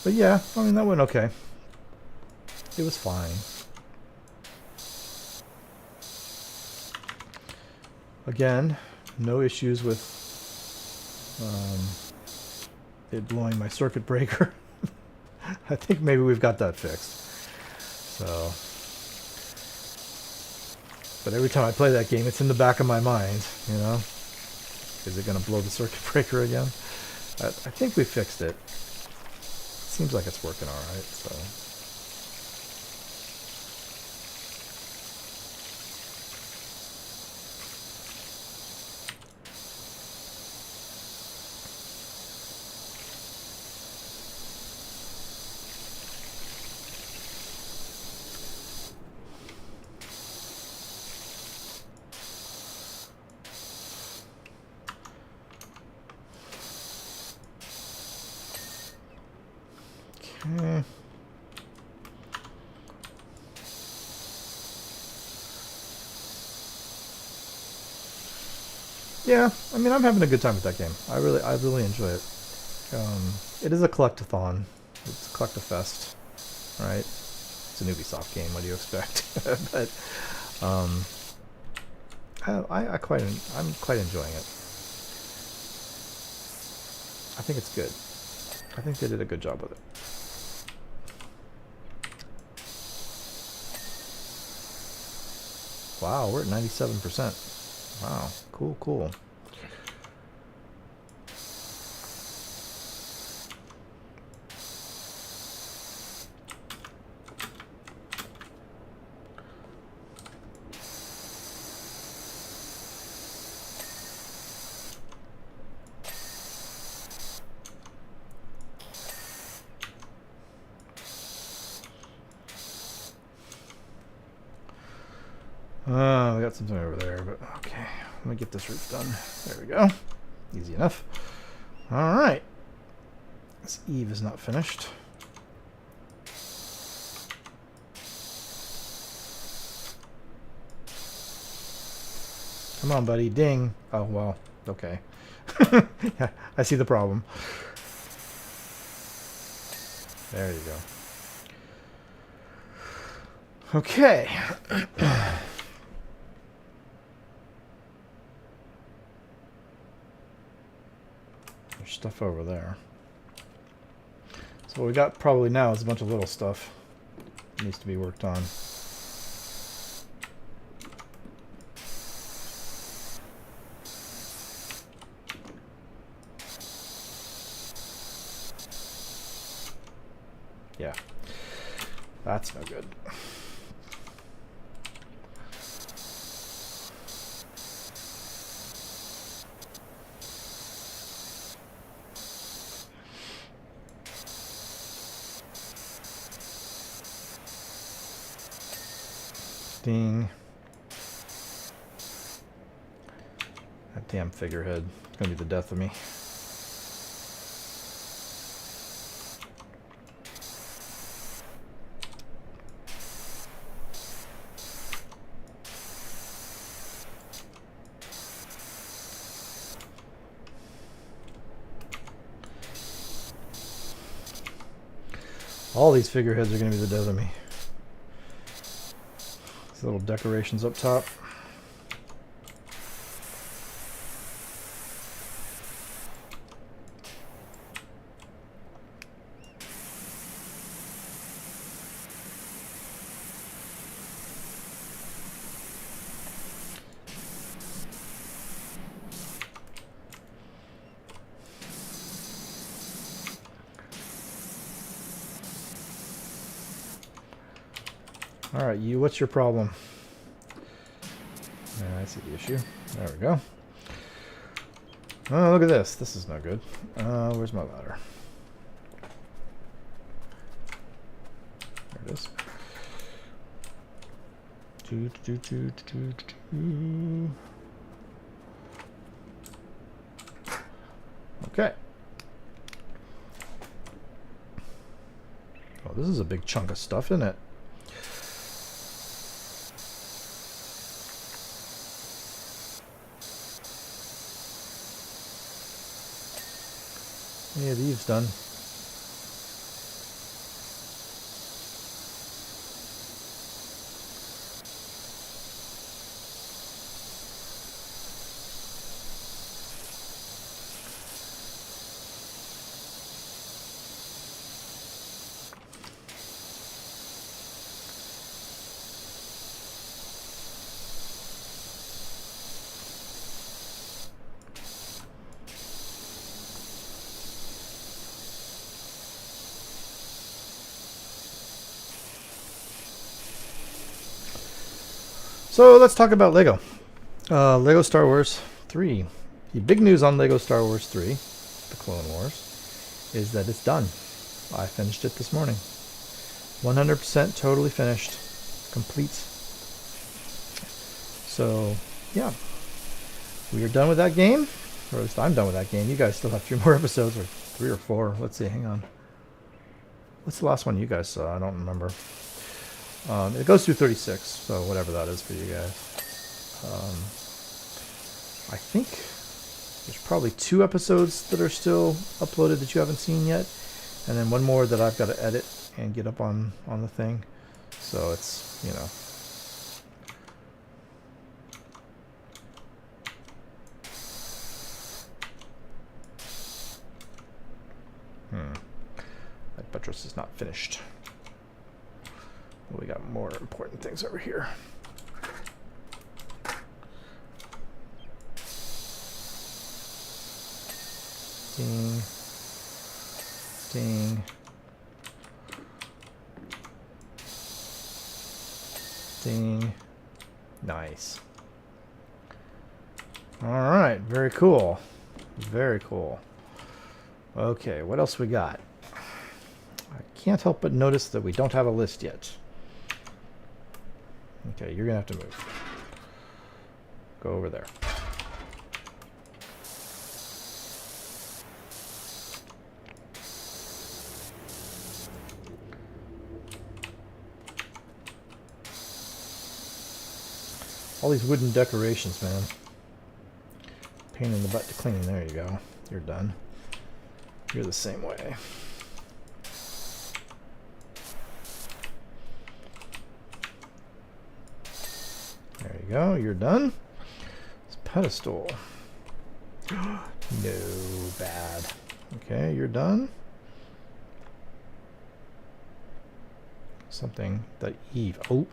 But yeah, I mean, that went okay. It was fine. Again, no issues with it blowing my circuit breaker. I think maybe we've got that fixed. So, but every time I play that game, it's in the back of my mind, you know? Is it going to blow the circuit breaker again? I think we fixed it. Seems like it's working all right, so. Okay. Yeah, I mean, I'm having a good time with that game. I really enjoy it. It is a collectathon. It's a collectafest, right? It's an Ubisoft game. What do you expect? But I'm quite enjoying it. I think it's good. I think they did a good job with it. Wow, we're at 97%. Wow, cool, cool. We got something over there, but okay. Let me get this roof done. There we go. Easy enough. All right. This eave is not finished. Come on, buddy. Ding. Oh, well. Okay. Yeah, I see the problem. There you go. Okay. There's stuff over there. So what we got probably now is a bunch of little stuff that needs to be worked on. Yeah, that's no good. Ding. That damn figurehead. It's gonna be the death of me. All these figureheads are going to be the death of me. These little decorations up top. All right, you, what's your problem? Yeah, I see the issue. There we go. Oh, look at this. This is not good. Where's my ladder? There it is. Okay. Oh, this is a big chunk of stuff, isn't it? Yeah, the eave's done. So let's talk about Lego. Lego Star Wars 3. The big news on Lego Star Wars 3, The Clone Wars, is that it's done. I finished it this morning. 100% totally finished. Complete. So, yeah. We are done with that game. Or at least I'm done with that game. You guys still have 3 more episodes, or 3 or 4. Let's see, hang on. What's the last one you guys saw? I don't remember. It goes through 36, so whatever that is for you guys. I think there's probably 2 episodes that are still uploaded that you haven't seen yet, and then 1 more that I've got to edit and get up on the thing. So it's, you know. That buttress is not finished. We got more important things over here. Ding. Ding. Ding. Nice. All right, very cool. Very cool. Okay, what else we got? I can't help but notice that we don't have a list yet. Okay, you're gonna have to move. Go over there. All these wooden decorations, man. Pain in the butt to clean. There you go. You're done. You're the same way. There you go. You're done. This pedestal. No, bad. Okay, you're done. Something that Eve. Oh,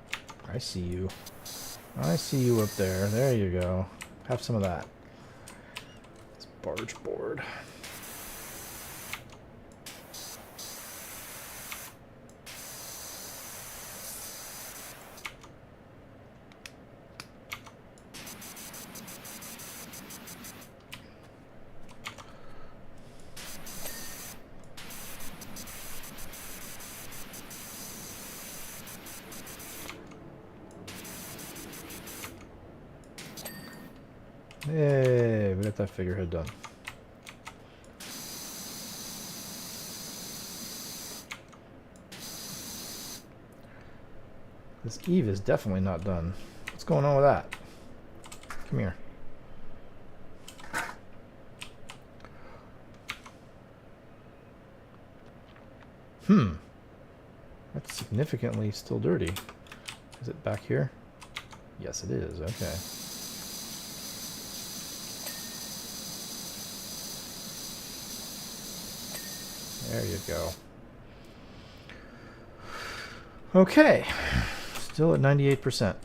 I see you. I see you up there. There you go. Have some of that. This barge board. Hey, we got that figurehead done. This Eve is definitely not done. What's going on with that? Come here. That's significantly still dirty. Is it back here? Yes, it is. Okay. There you go. Okay. Still at 98%.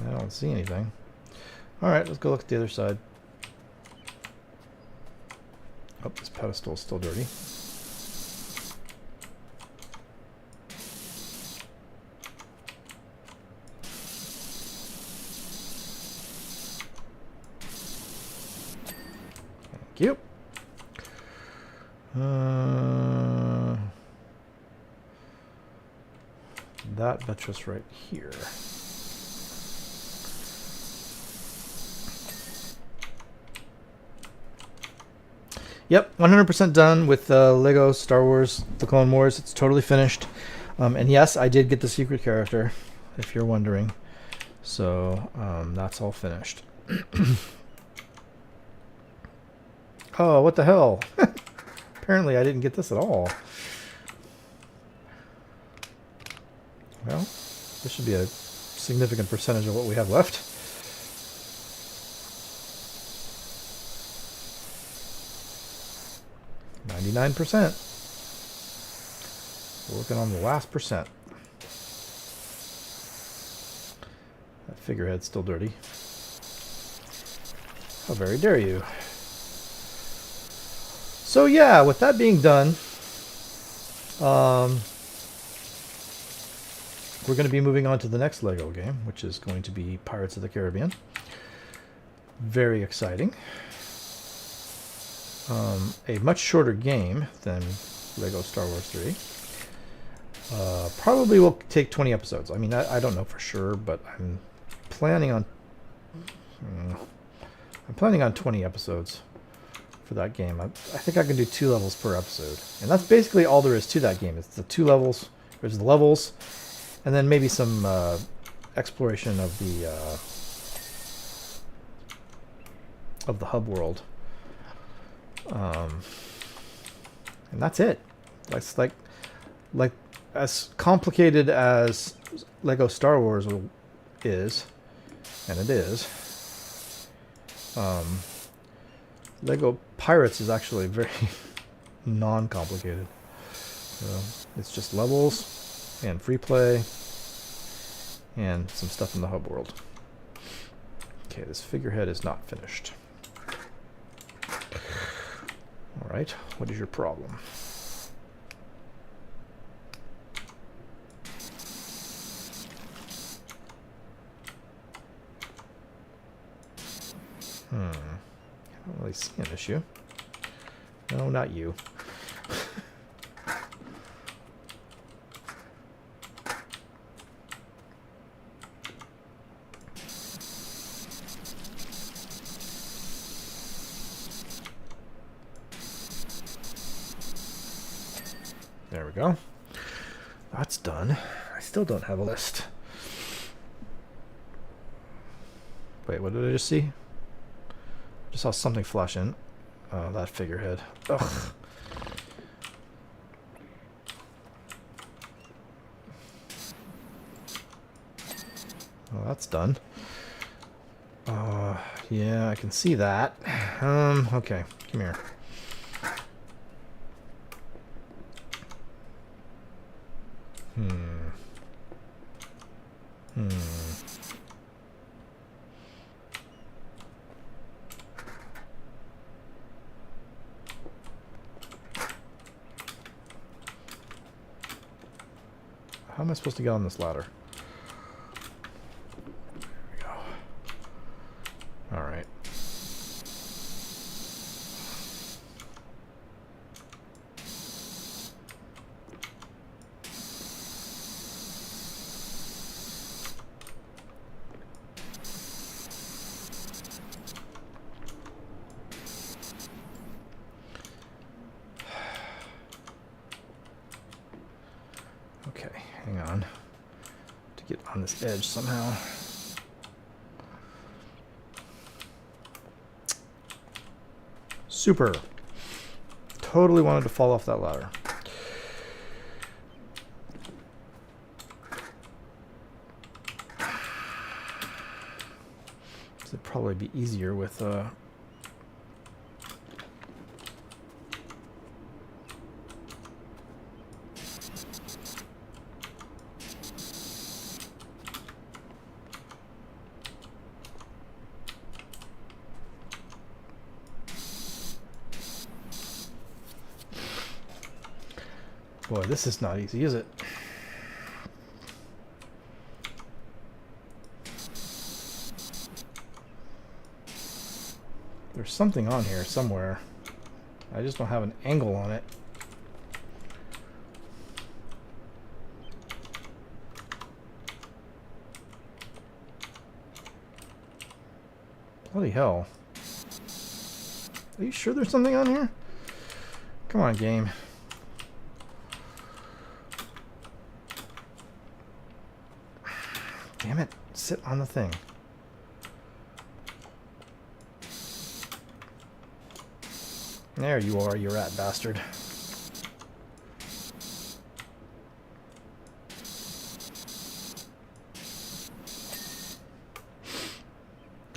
I don't see anything. Alright, let's go look at the other side. Oh, this pedestal is still dirty. Thank you. That buttress right here. Yep, 100% done with Lego Star Wars The Clone Wars. It's totally finished. And yes, I did get the secret character, if you're wondering. So that's all finished. Oh, what the hell? Apparently I didn't get this at all. Well, this should be a significant percentage of what we have left. %. We're working on the last percent. That figurehead's still dirty. How very dare you. So yeah, with that being done, we're going to be moving on to the next Lego game, which is going to be Pirates of the Caribbean. Very exciting. A much shorter game than Lego Star Wars 3. Probably will take 20 episodes. I mean, I don't know for sure, but I'm planning on 20 episodes for that game. I think I can do 2 levels per episode, and that's basically all there is to that game. It's the 2 levels. There's the levels, and then maybe some exploration of the hub world. And that's it. That's like as complicated as Lego Star Wars is, and it is. Lego Pirates is actually very non-complicated. It's just levels and free play and some stuff in the hub world. Okay, this figurehead is not finished. All right, what is your problem? I don't really see an issue. No, not you. There we go. That's done. I still don't have a list. Wait, what did I just see? Just saw something flash in. Oh, that figurehead. Ugh. Oh, that's done. Yeah, I can see that. Okay, come here. How am I supposed to get on this ladder? There we go. All right. Okay, hang on. To get on this edge somehow. Super. Totally wanted to fall off that ladder. This would probably be easier with boy, this is not easy, is it? There's something on here somewhere. I just don't have an angle on it. Bloody hell. Are you sure there's something on here? Come on, game. Damn it. Sit on the thing. There you are, you rat bastard.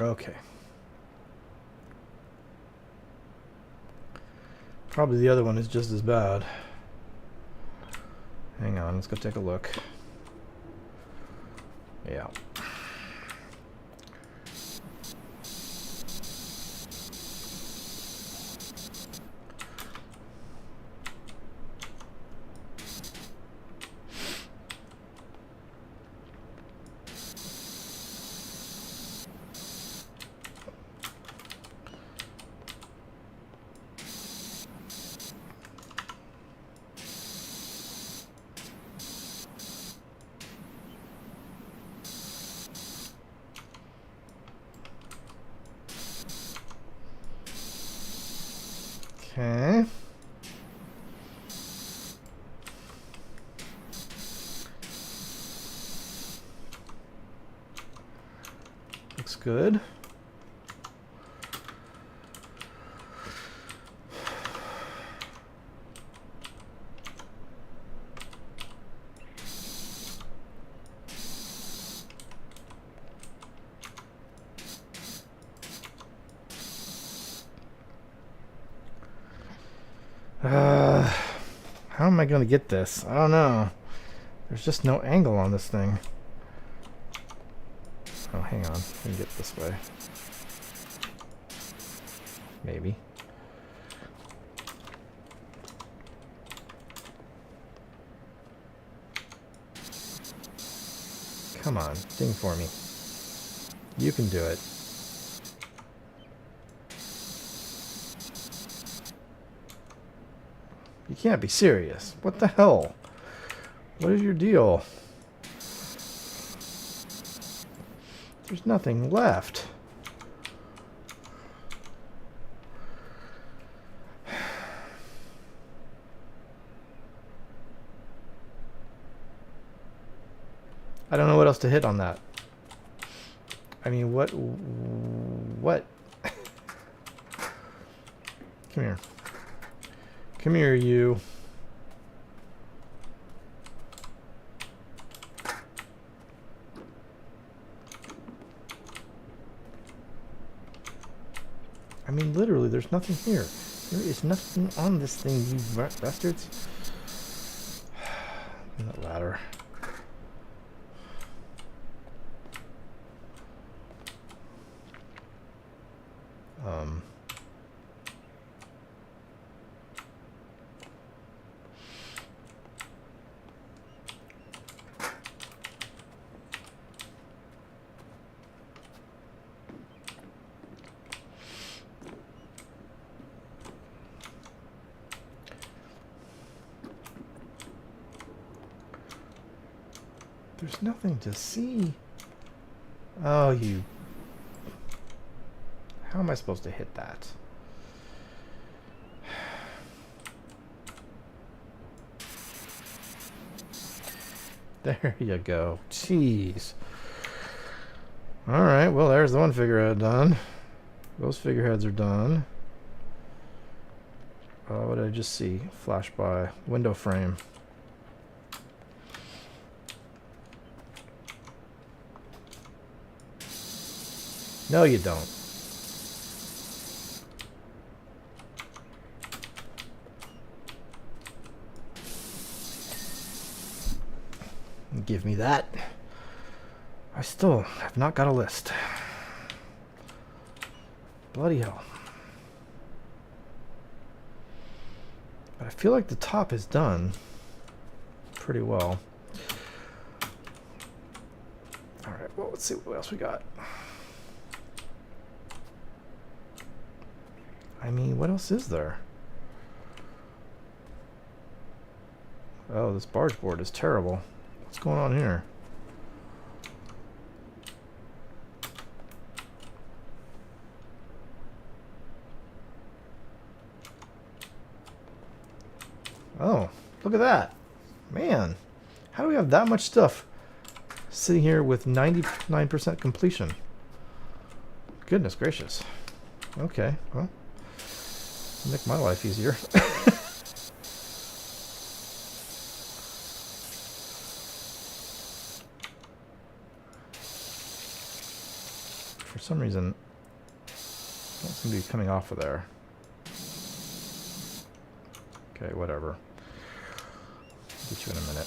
Okay. Probably the other one is just as bad. Hang on, let's go take a look. Yeah. Okay. Looks good. How am I going to get this? I don't know. There's just no angle on this thing. Oh, hang on. Let me get this way. Maybe. Come on, ding for me. You can do it. You can't be serious. What the hell? What is your deal? There's nothing left. I don't know what else to hit on that. I mean, what? Come here. Come here, you. I mean, literally, there's nothing here. There is nothing on this thing, you bastards. That ladder. There's nothing to see. Oh, you... How am I supposed to hit that? There you go. Jeez. Alright, well, there's the one figurehead done. Those figureheads are done. What did I just see? Flash by. Window frame. No, you don't. Give me that. I still have not got a list. Bloody hell. But I feel like the top is done pretty well. Alright, well, let's see what else we got. I mean, what else is there? Oh, this barge board is terrible. What's going on here? Oh, look at that. Man, how do we have that much stuff sitting here with 99% completion? Goodness gracious. Okay, well, make my life easier. For some reason, it don't seem to be coming off of there. Okay, whatever. Get you in a minute.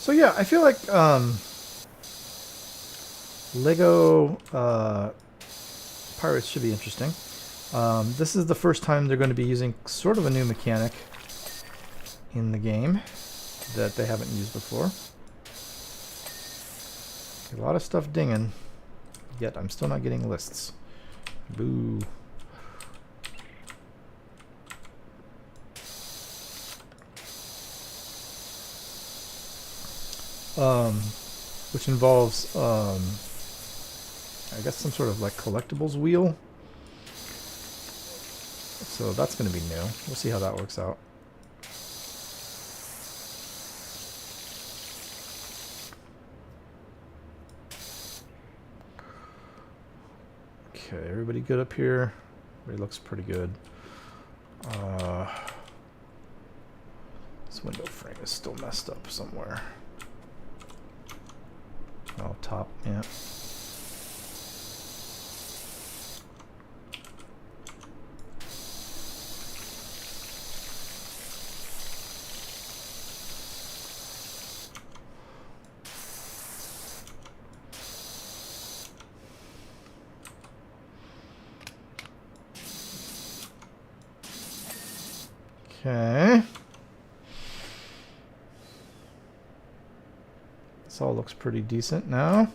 So yeah, I feel like Lego Pirates should be interesting. This is the first time they're going to be using sort of a new mechanic in the game that they haven't used before. A lot of stuff dinging, yet I'm still not getting lists. Boo. Which involves, I guess, some sort of like collectibles wheel. So that's going to be new. We'll see how that works out. Okay, everybody good up here? Everybody looks pretty good. This window frame is still messed up somewhere. Oh, top, yeah. Okay. This all looks pretty decent now.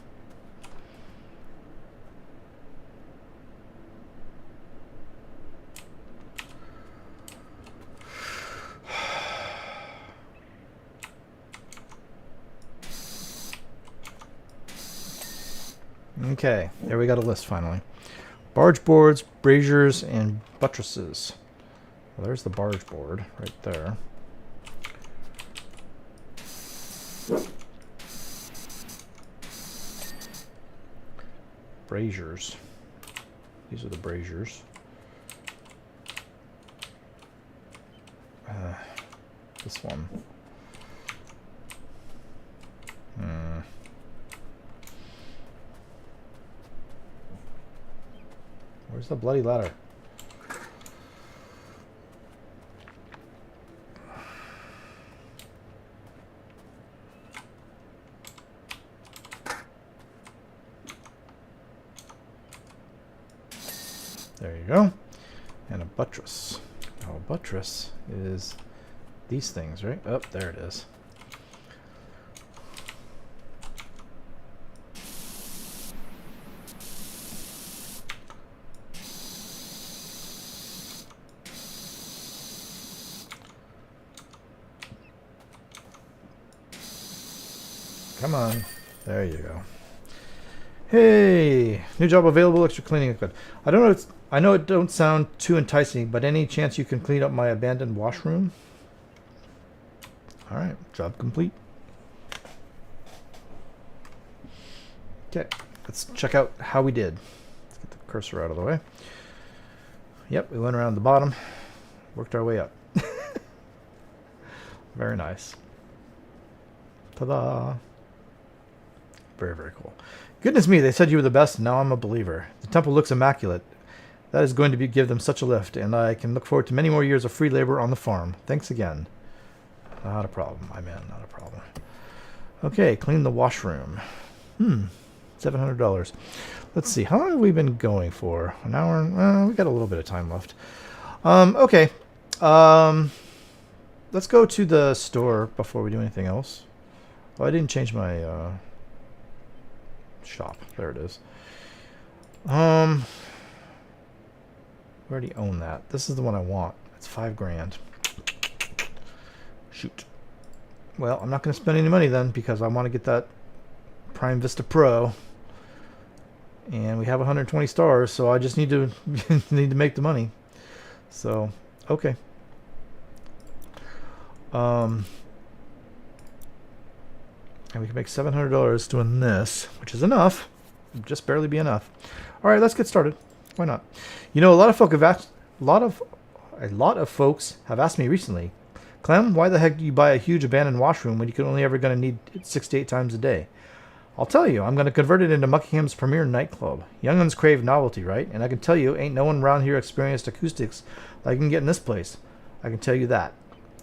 Okay, there we got a list finally. Barge boards, braziers, and buttresses. Well, there's the barge board right there. Braziers. These are the braziers. This one. Where's the bloody ladder? There you go. And a buttress. Now a buttress is these things, right? Oh, there it is. Come on. There you go. Hey, new job available, extra cleaning equipment. I know it don't sound too enticing, but any chance you can clean up my abandoned washroom? All right, job complete. Okay, let's check out how we did. Let's get the cursor out of the way. Yep, we went around the bottom, worked our way up. Very nice. Ta-da! Very, very cool. Goodness me, they said you were the best, and now I'm a believer. The temple looks immaculate. That is going to give them such a lift, and I can look forward to many more years of free labor on the farm. Thanks again. Not a problem, my man, not a problem. Okay, clean the washroom. $700. Let's see, how long have we been going for? An hour? We got a little bit of time left. Okay. Let's go to the store before we do anything else. Oh, I didn't change my shop. There it is. We already own that. This is the one I want. It's $5,000. Shoot. Well, I'm not going to spend any money then because I want to get that Prime Vista Pro. And we have 120 stars, so I just need to make the money. So, okay. And we can make $700 doing this, which is enough. Just barely be enough. All right, let's get started. Why not? You know, a lot of folks have asked me recently, Clem, why the heck do you buy a huge abandoned washroom when you can only ever going to need it 6 to 8 times a day? I'll tell you, I'm going to convert it into Muckingham's premier nightclub. Young'uns crave novelty, right? And I can tell you, ain't no one around here experienced acoustics like you can get in this place. I can tell you that.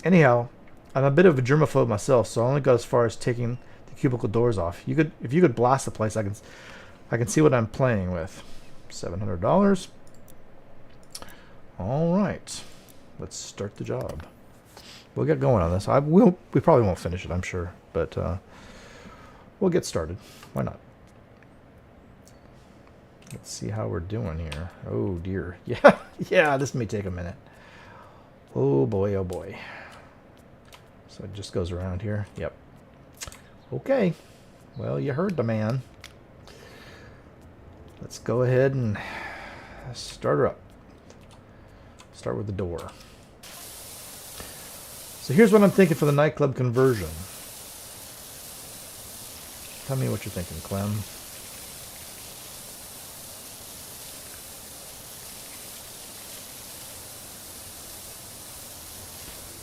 Anyhow, I'm a bit of a germaphobe myself, so I only got as far as taking the cubicle doors off. If you could blast the place, I can see what I'm playing with. $700. All right, let's start the job. We'll get going on this. We probably won't finish it, I'm sure, but we'll get started. Why not? Let's see how we're doing here. Oh dear. Yeah, this may take a minute. Oh boy, oh boy. So it just goes around here. Yep. Okay. Well, you heard the man. Let's go ahead and start her up. Start with the door. So here's what I'm thinking for the nightclub conversion. Tell me what you're thinking, Clem.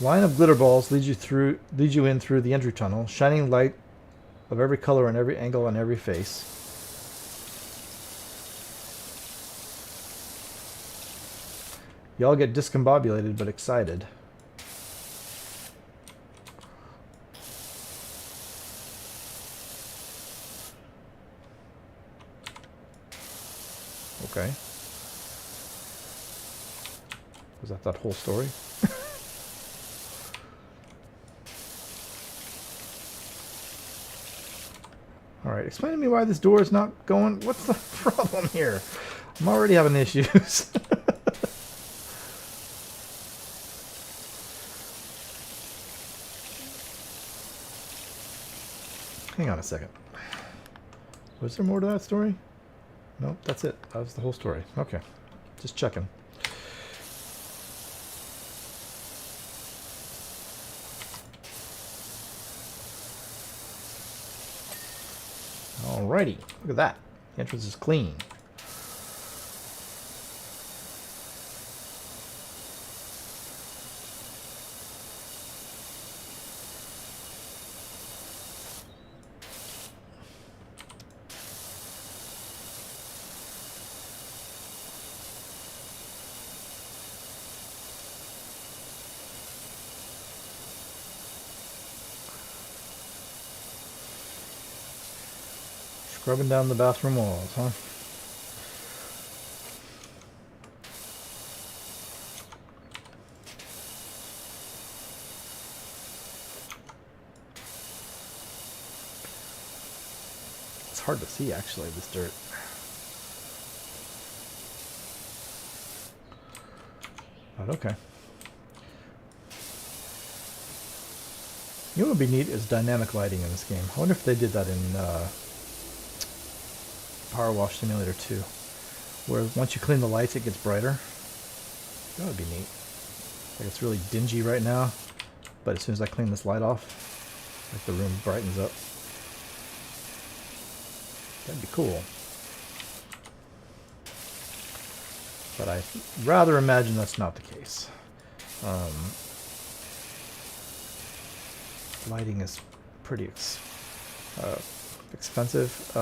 Line of glitter balls leads you in through the entry tunnel, shining light of every color on every angle on every face. Y'all get discombobulated but excited. Okay. Was that whole story? Alright, explain to me why this door is not going. What's the problem here? I'm already having issues. Hang on a second. Was there more to that story? Nope, that's it. That was the whole story. Okay. Just checking. Alrighty. Look at that. The entrance is clean. Scrubbing down the bathroom walls, huh? It's hard to see, actually, this dirt. But okay. You know what would be neat is dynamic lighting in this game. I wonder if they did that in Power Wash Simulator 2, where once you clean the lights it gets brighter. That would be neat. Like it's really dingy right now, but as soon as I clean this light off, like the room brightens up. That'd be cool. But I rather imagine that's not the case. Lighting is pretty expensive.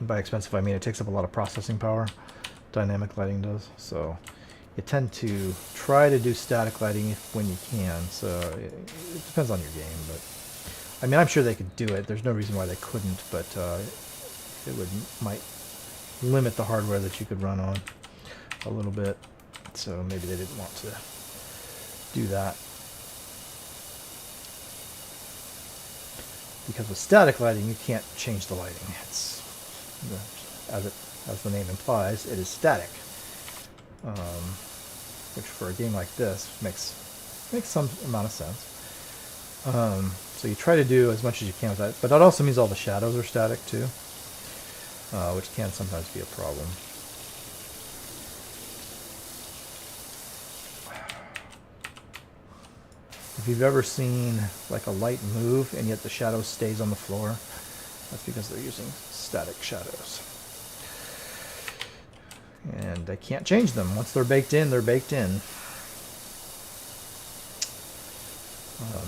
By expensive, I mean it takes up a lot of processing power. Dynamic lighting does. So you tend to try to do static lighting when you can. So it depends on your game, but I mean, I'm sure they could do it. There's no reason why they couldn't, but it might limit the hardware that you could run on a little bit. So maybe they didn't want to do that. Because with static lighting, you can't change the lighting. It's as the name implies, it is static. Which for a game like this makes some amount of sense. So you try to do as much as you can with that, but that also means all the shadows are static too, which can sometimes be a problem. If you've ever seen like a light move and yet the shadow stays on the floor, that's because they're using static shadows. And they can't change them. Once they're baked in, they're baked in.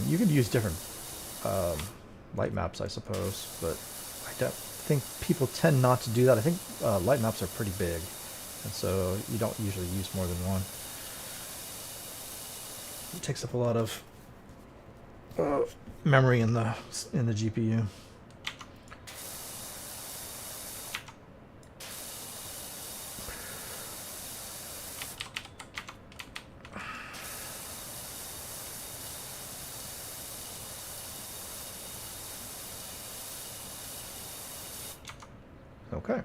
You could use different light maps, I suppose, but I don't think people tend not to do that. I think light maps are pretty big, and so you don't usually use more than one. It takes up a lot of memory in the GPU. Okay.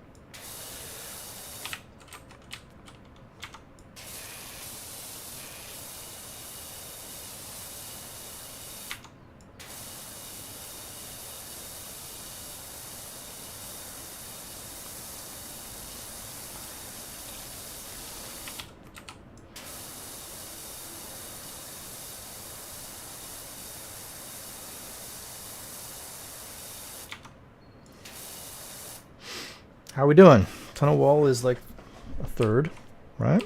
How are we doing? Tunnel wall is like a third, right?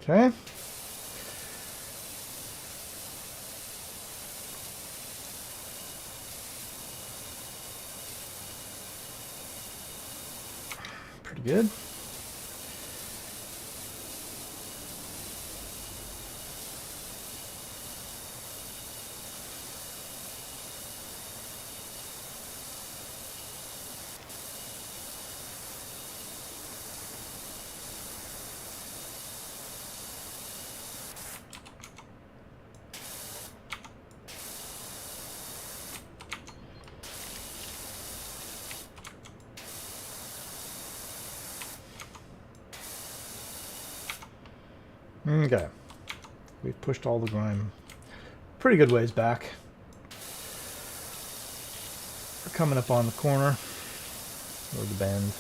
Okay. Pretty good. Okay. We've pushed all the grime pretty good ways back. We're coming up on the corner or the bend.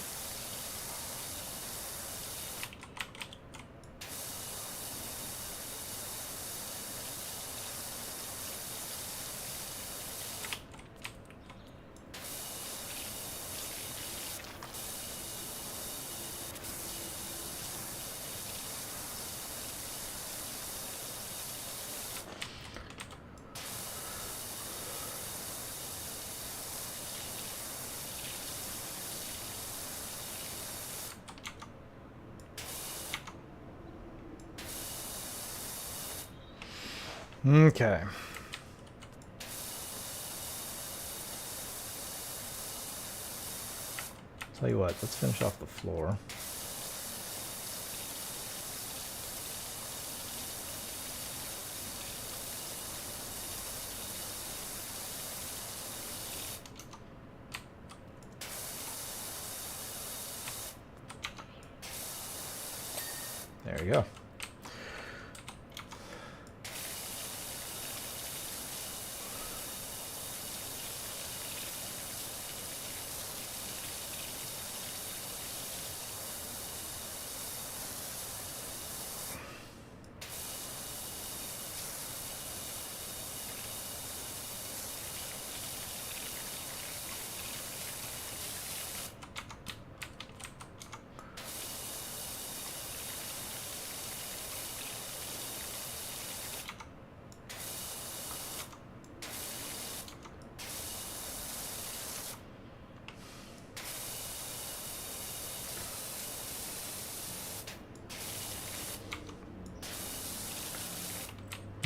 Okay. Tell you what, let's finish off the floor. There you go.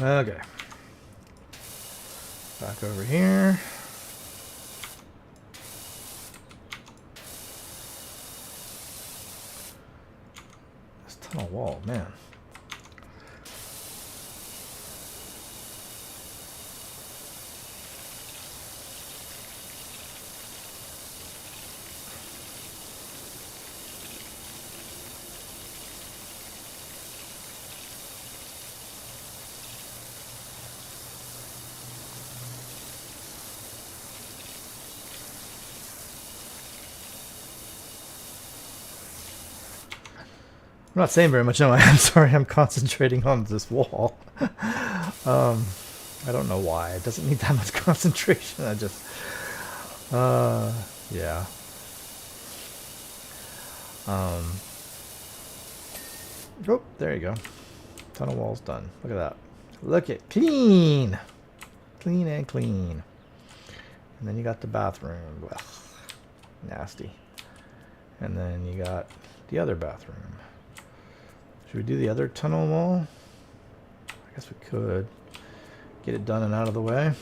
Okay. Back over here. This tunnel wall, man. I'm not saying very much, no. I'm sorry, I'm concentrating on this wall. I don't know why. It doesn't need that much concentration. I just... yeah. Oh, there you go. Tunnel wall's done. Look at that. Look at clean! Clean and clean. And then you got the bathroom. Ugh, nasty. And then you got the other bathroom. Should we do the other tunnel wall? I guess we could. Get it done and out of the way.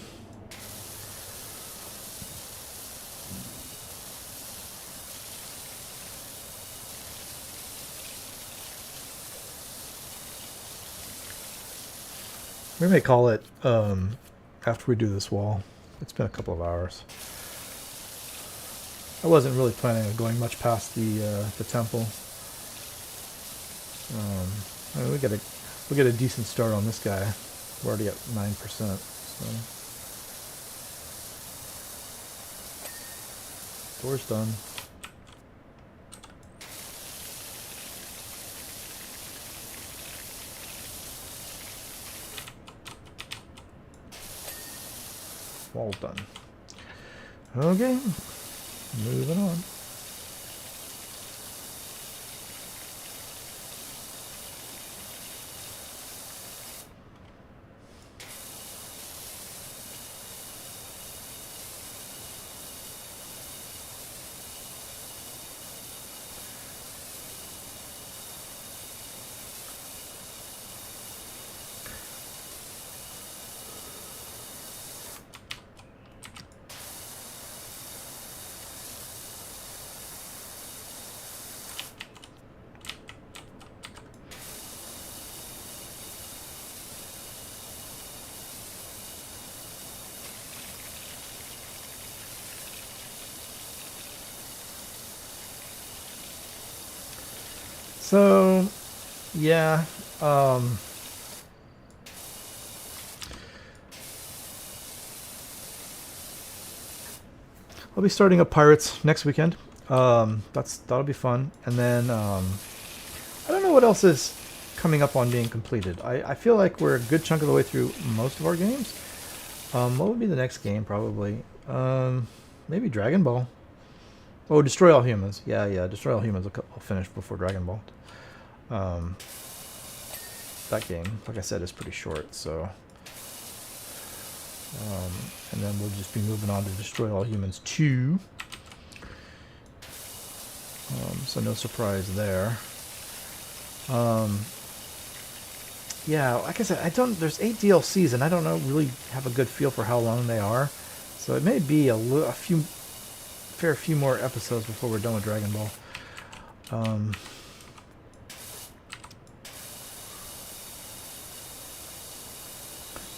We may call it after we do this wall. It's been a couple of hours. I wasn't really planning on going much past the temple. I mean, we'll get a decent start on this guy. We're already at 9%. So. Door's done. Wall's done. Okay, moving on. So, yeah, I'll be starting up Pirates next weekend. That'll be fun. And then I don't know what else is coming up on being completed. I feel like we're a good chunk of the way through most of our games. What would be the next game? Probably maybe Dragon Ball. Oh, Destroy All Humans. Yeah, Destroy All Humans will finish before Dragon Ball. That game, like I said, is pretty short, so... and then we'll just be moving on to Destroy All Humans 2. So no surprise there. yeah, like I said, I don't. There's 8 DLCs, and I don't know really have a good feel for how long they are. So it may be a fair few more episodes before we're done with Dragon Ball.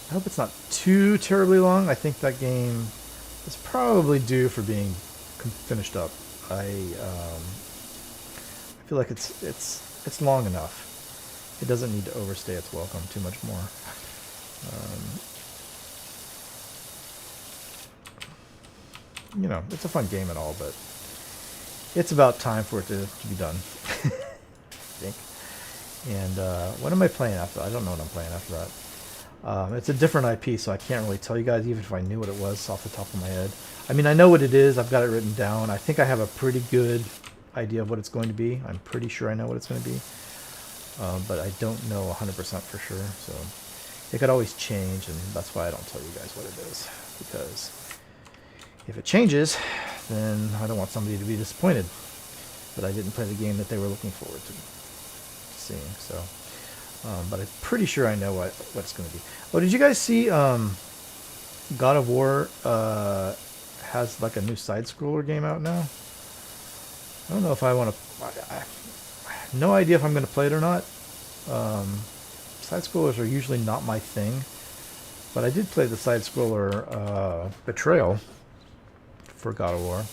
I hope it's not too terribly long. I think that game is probably due for being finished up. I feel like it's long enough. It doesn't need to overstay its welcome too much more. You know, it's a fun game and all, but it's about time for it to be done. I think. And what am I playing after? I don't know what I'm playing after that. It's a different IP, so I can't really tell you guys, even if I knew what it was off the top of my head. I mean, I know what it is. I've got it written down. I think I have a pretty good idea of what it's going to be. I'm pretty sure I know what it's going to be. But I don't know 100% for sure. So it could always change, and that's why I don't tell you guys what it is. Because if it changes, then I don't want somebody to be disappointed that I didn't play the game that they were looking forward to seeing. So, but I'm pretty sure I know what it's going to be. Oh, did you guys see God of War has like a new side-scroller game out now? I don't know if I want to... I have no idea if I'm going to play it or not. Side-scrollers are usually not my thing. But I did play the side-scroller Betrayal for God of War.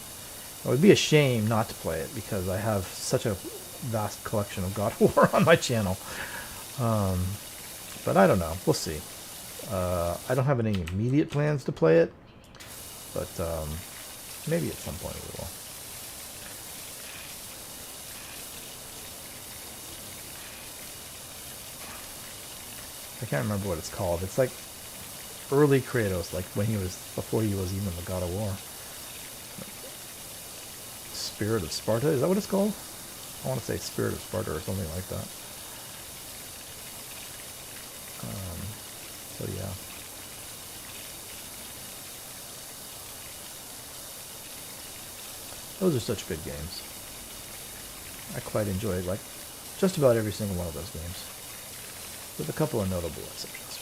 It would be a shame not to play it because I have such a vast collection of God of War on my channel. But I don't know. We'll see. I don't have any immediate plans to play it. But maybe at some point we will. I can't remember what it's called. It's like early Kratos, like before he was even the God of War. Spirit of Sparta, is that what it's called? I want to say Spirit of Sparta or something like that. So yeah. Those are such good games. I quite enjoy like just about every single one of those games. With a couple of notable exceptions.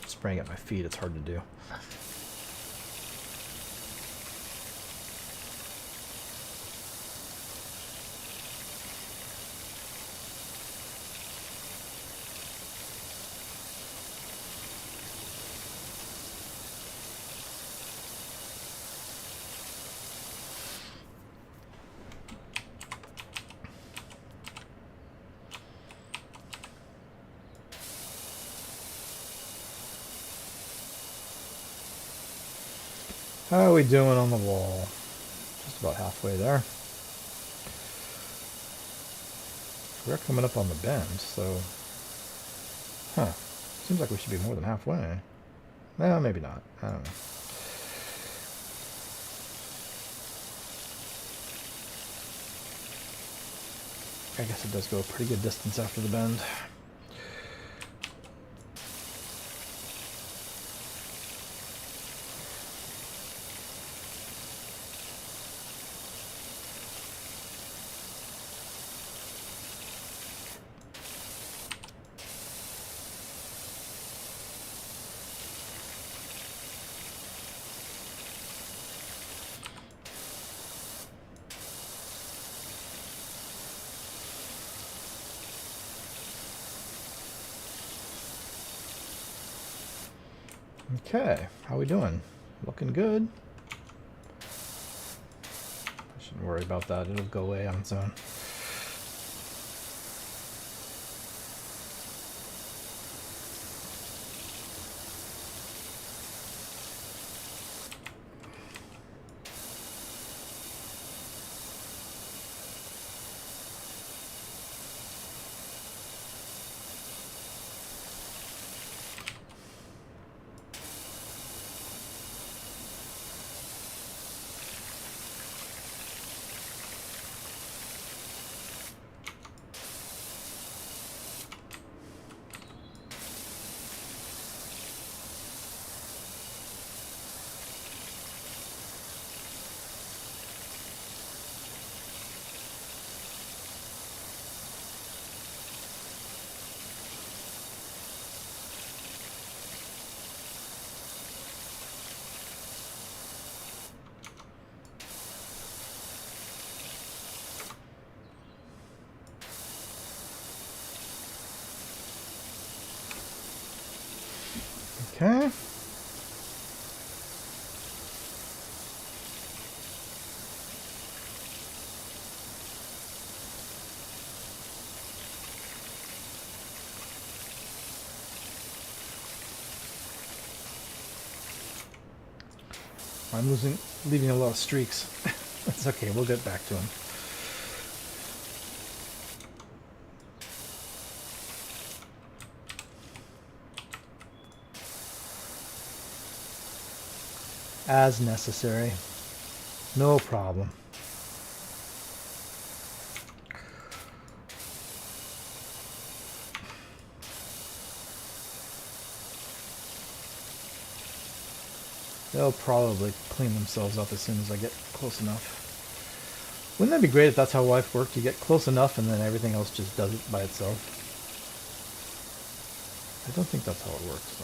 Spraying at my feet, it's hard to do. How are we doing on the wall? Just about halfway there. We're coming up on the bend, so... Huh. Seems like we should be more than halfway. Well, maybe not. I don't know. I guess it does go a pretty good distance after the bend. Okay, how we doing? Looking good. I shouldn't worry about that, it'll go away on its own. Okay. I'm leaving a lot of streaks. That's okay, we'll get back to him. As necessary. No problem. They'll probably clean themselves up as soon as I get close enough. Wouldn't that be great if that's how life worked? You get close enough and then everything else just does it by itself. I don't think that's how it works.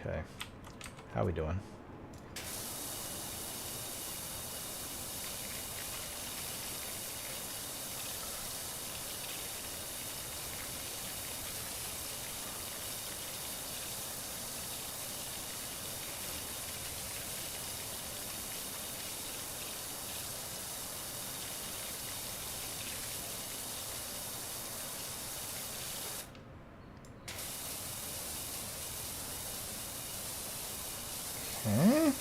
Okay. How we doing? Okay.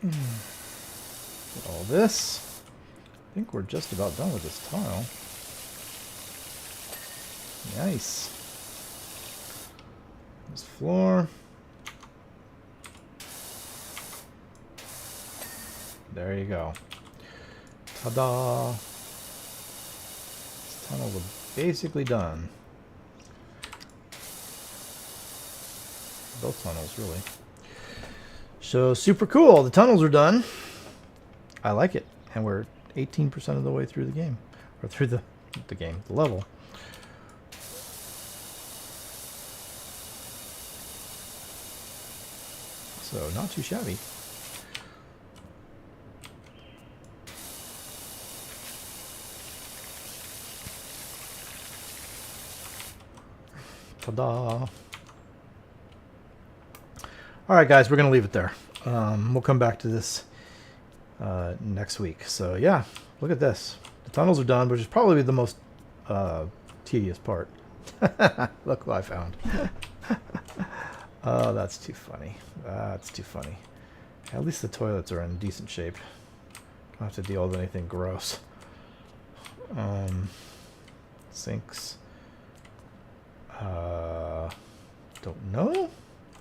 Get all this. I think we're just about done with this tile. Nice. This floor. There you go. Ta-da! This tunnel is basically done. Both tunnels, really. So, super cool. The tunnels are done. I like it. And we're 18% of the way through the game. Or through the level. So, not too shabby. Ta-da! Alright guys, we're going to leave it there. We'll come back to this next week. So yeah, look at this. The tunnels are done, which is probably the most tedious part. Look what I found. Oh, that's too funny. That's too funny. At least the toilets are in decent shape. Don't have to deal with anything gross. Sinks. Don't know.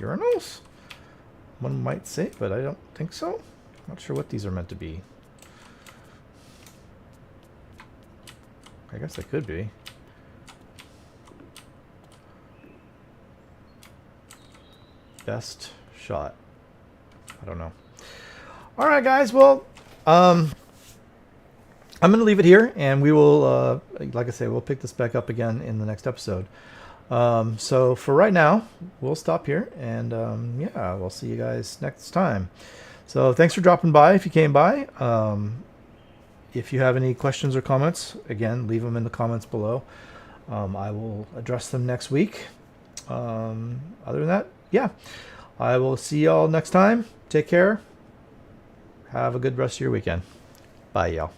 Urinals? One might say, but I don't think so. Not sure what these are meant to be. I guess they could be. Best shot. I don't know. Alright guys, well, I'm going to leave it here, and we will, like I say, we'll pick this back up again in the next episode. So for right now, we'll stop here, and yeah, we'll see you guys next time. So thanks for dropping by if you came by. If you have any questions or comments, again, leave them in the comments below. I will address them next week. Other than that, yeah, I will see y'all next time. Take care. Have a good rest of your weekend. Bye, y'all.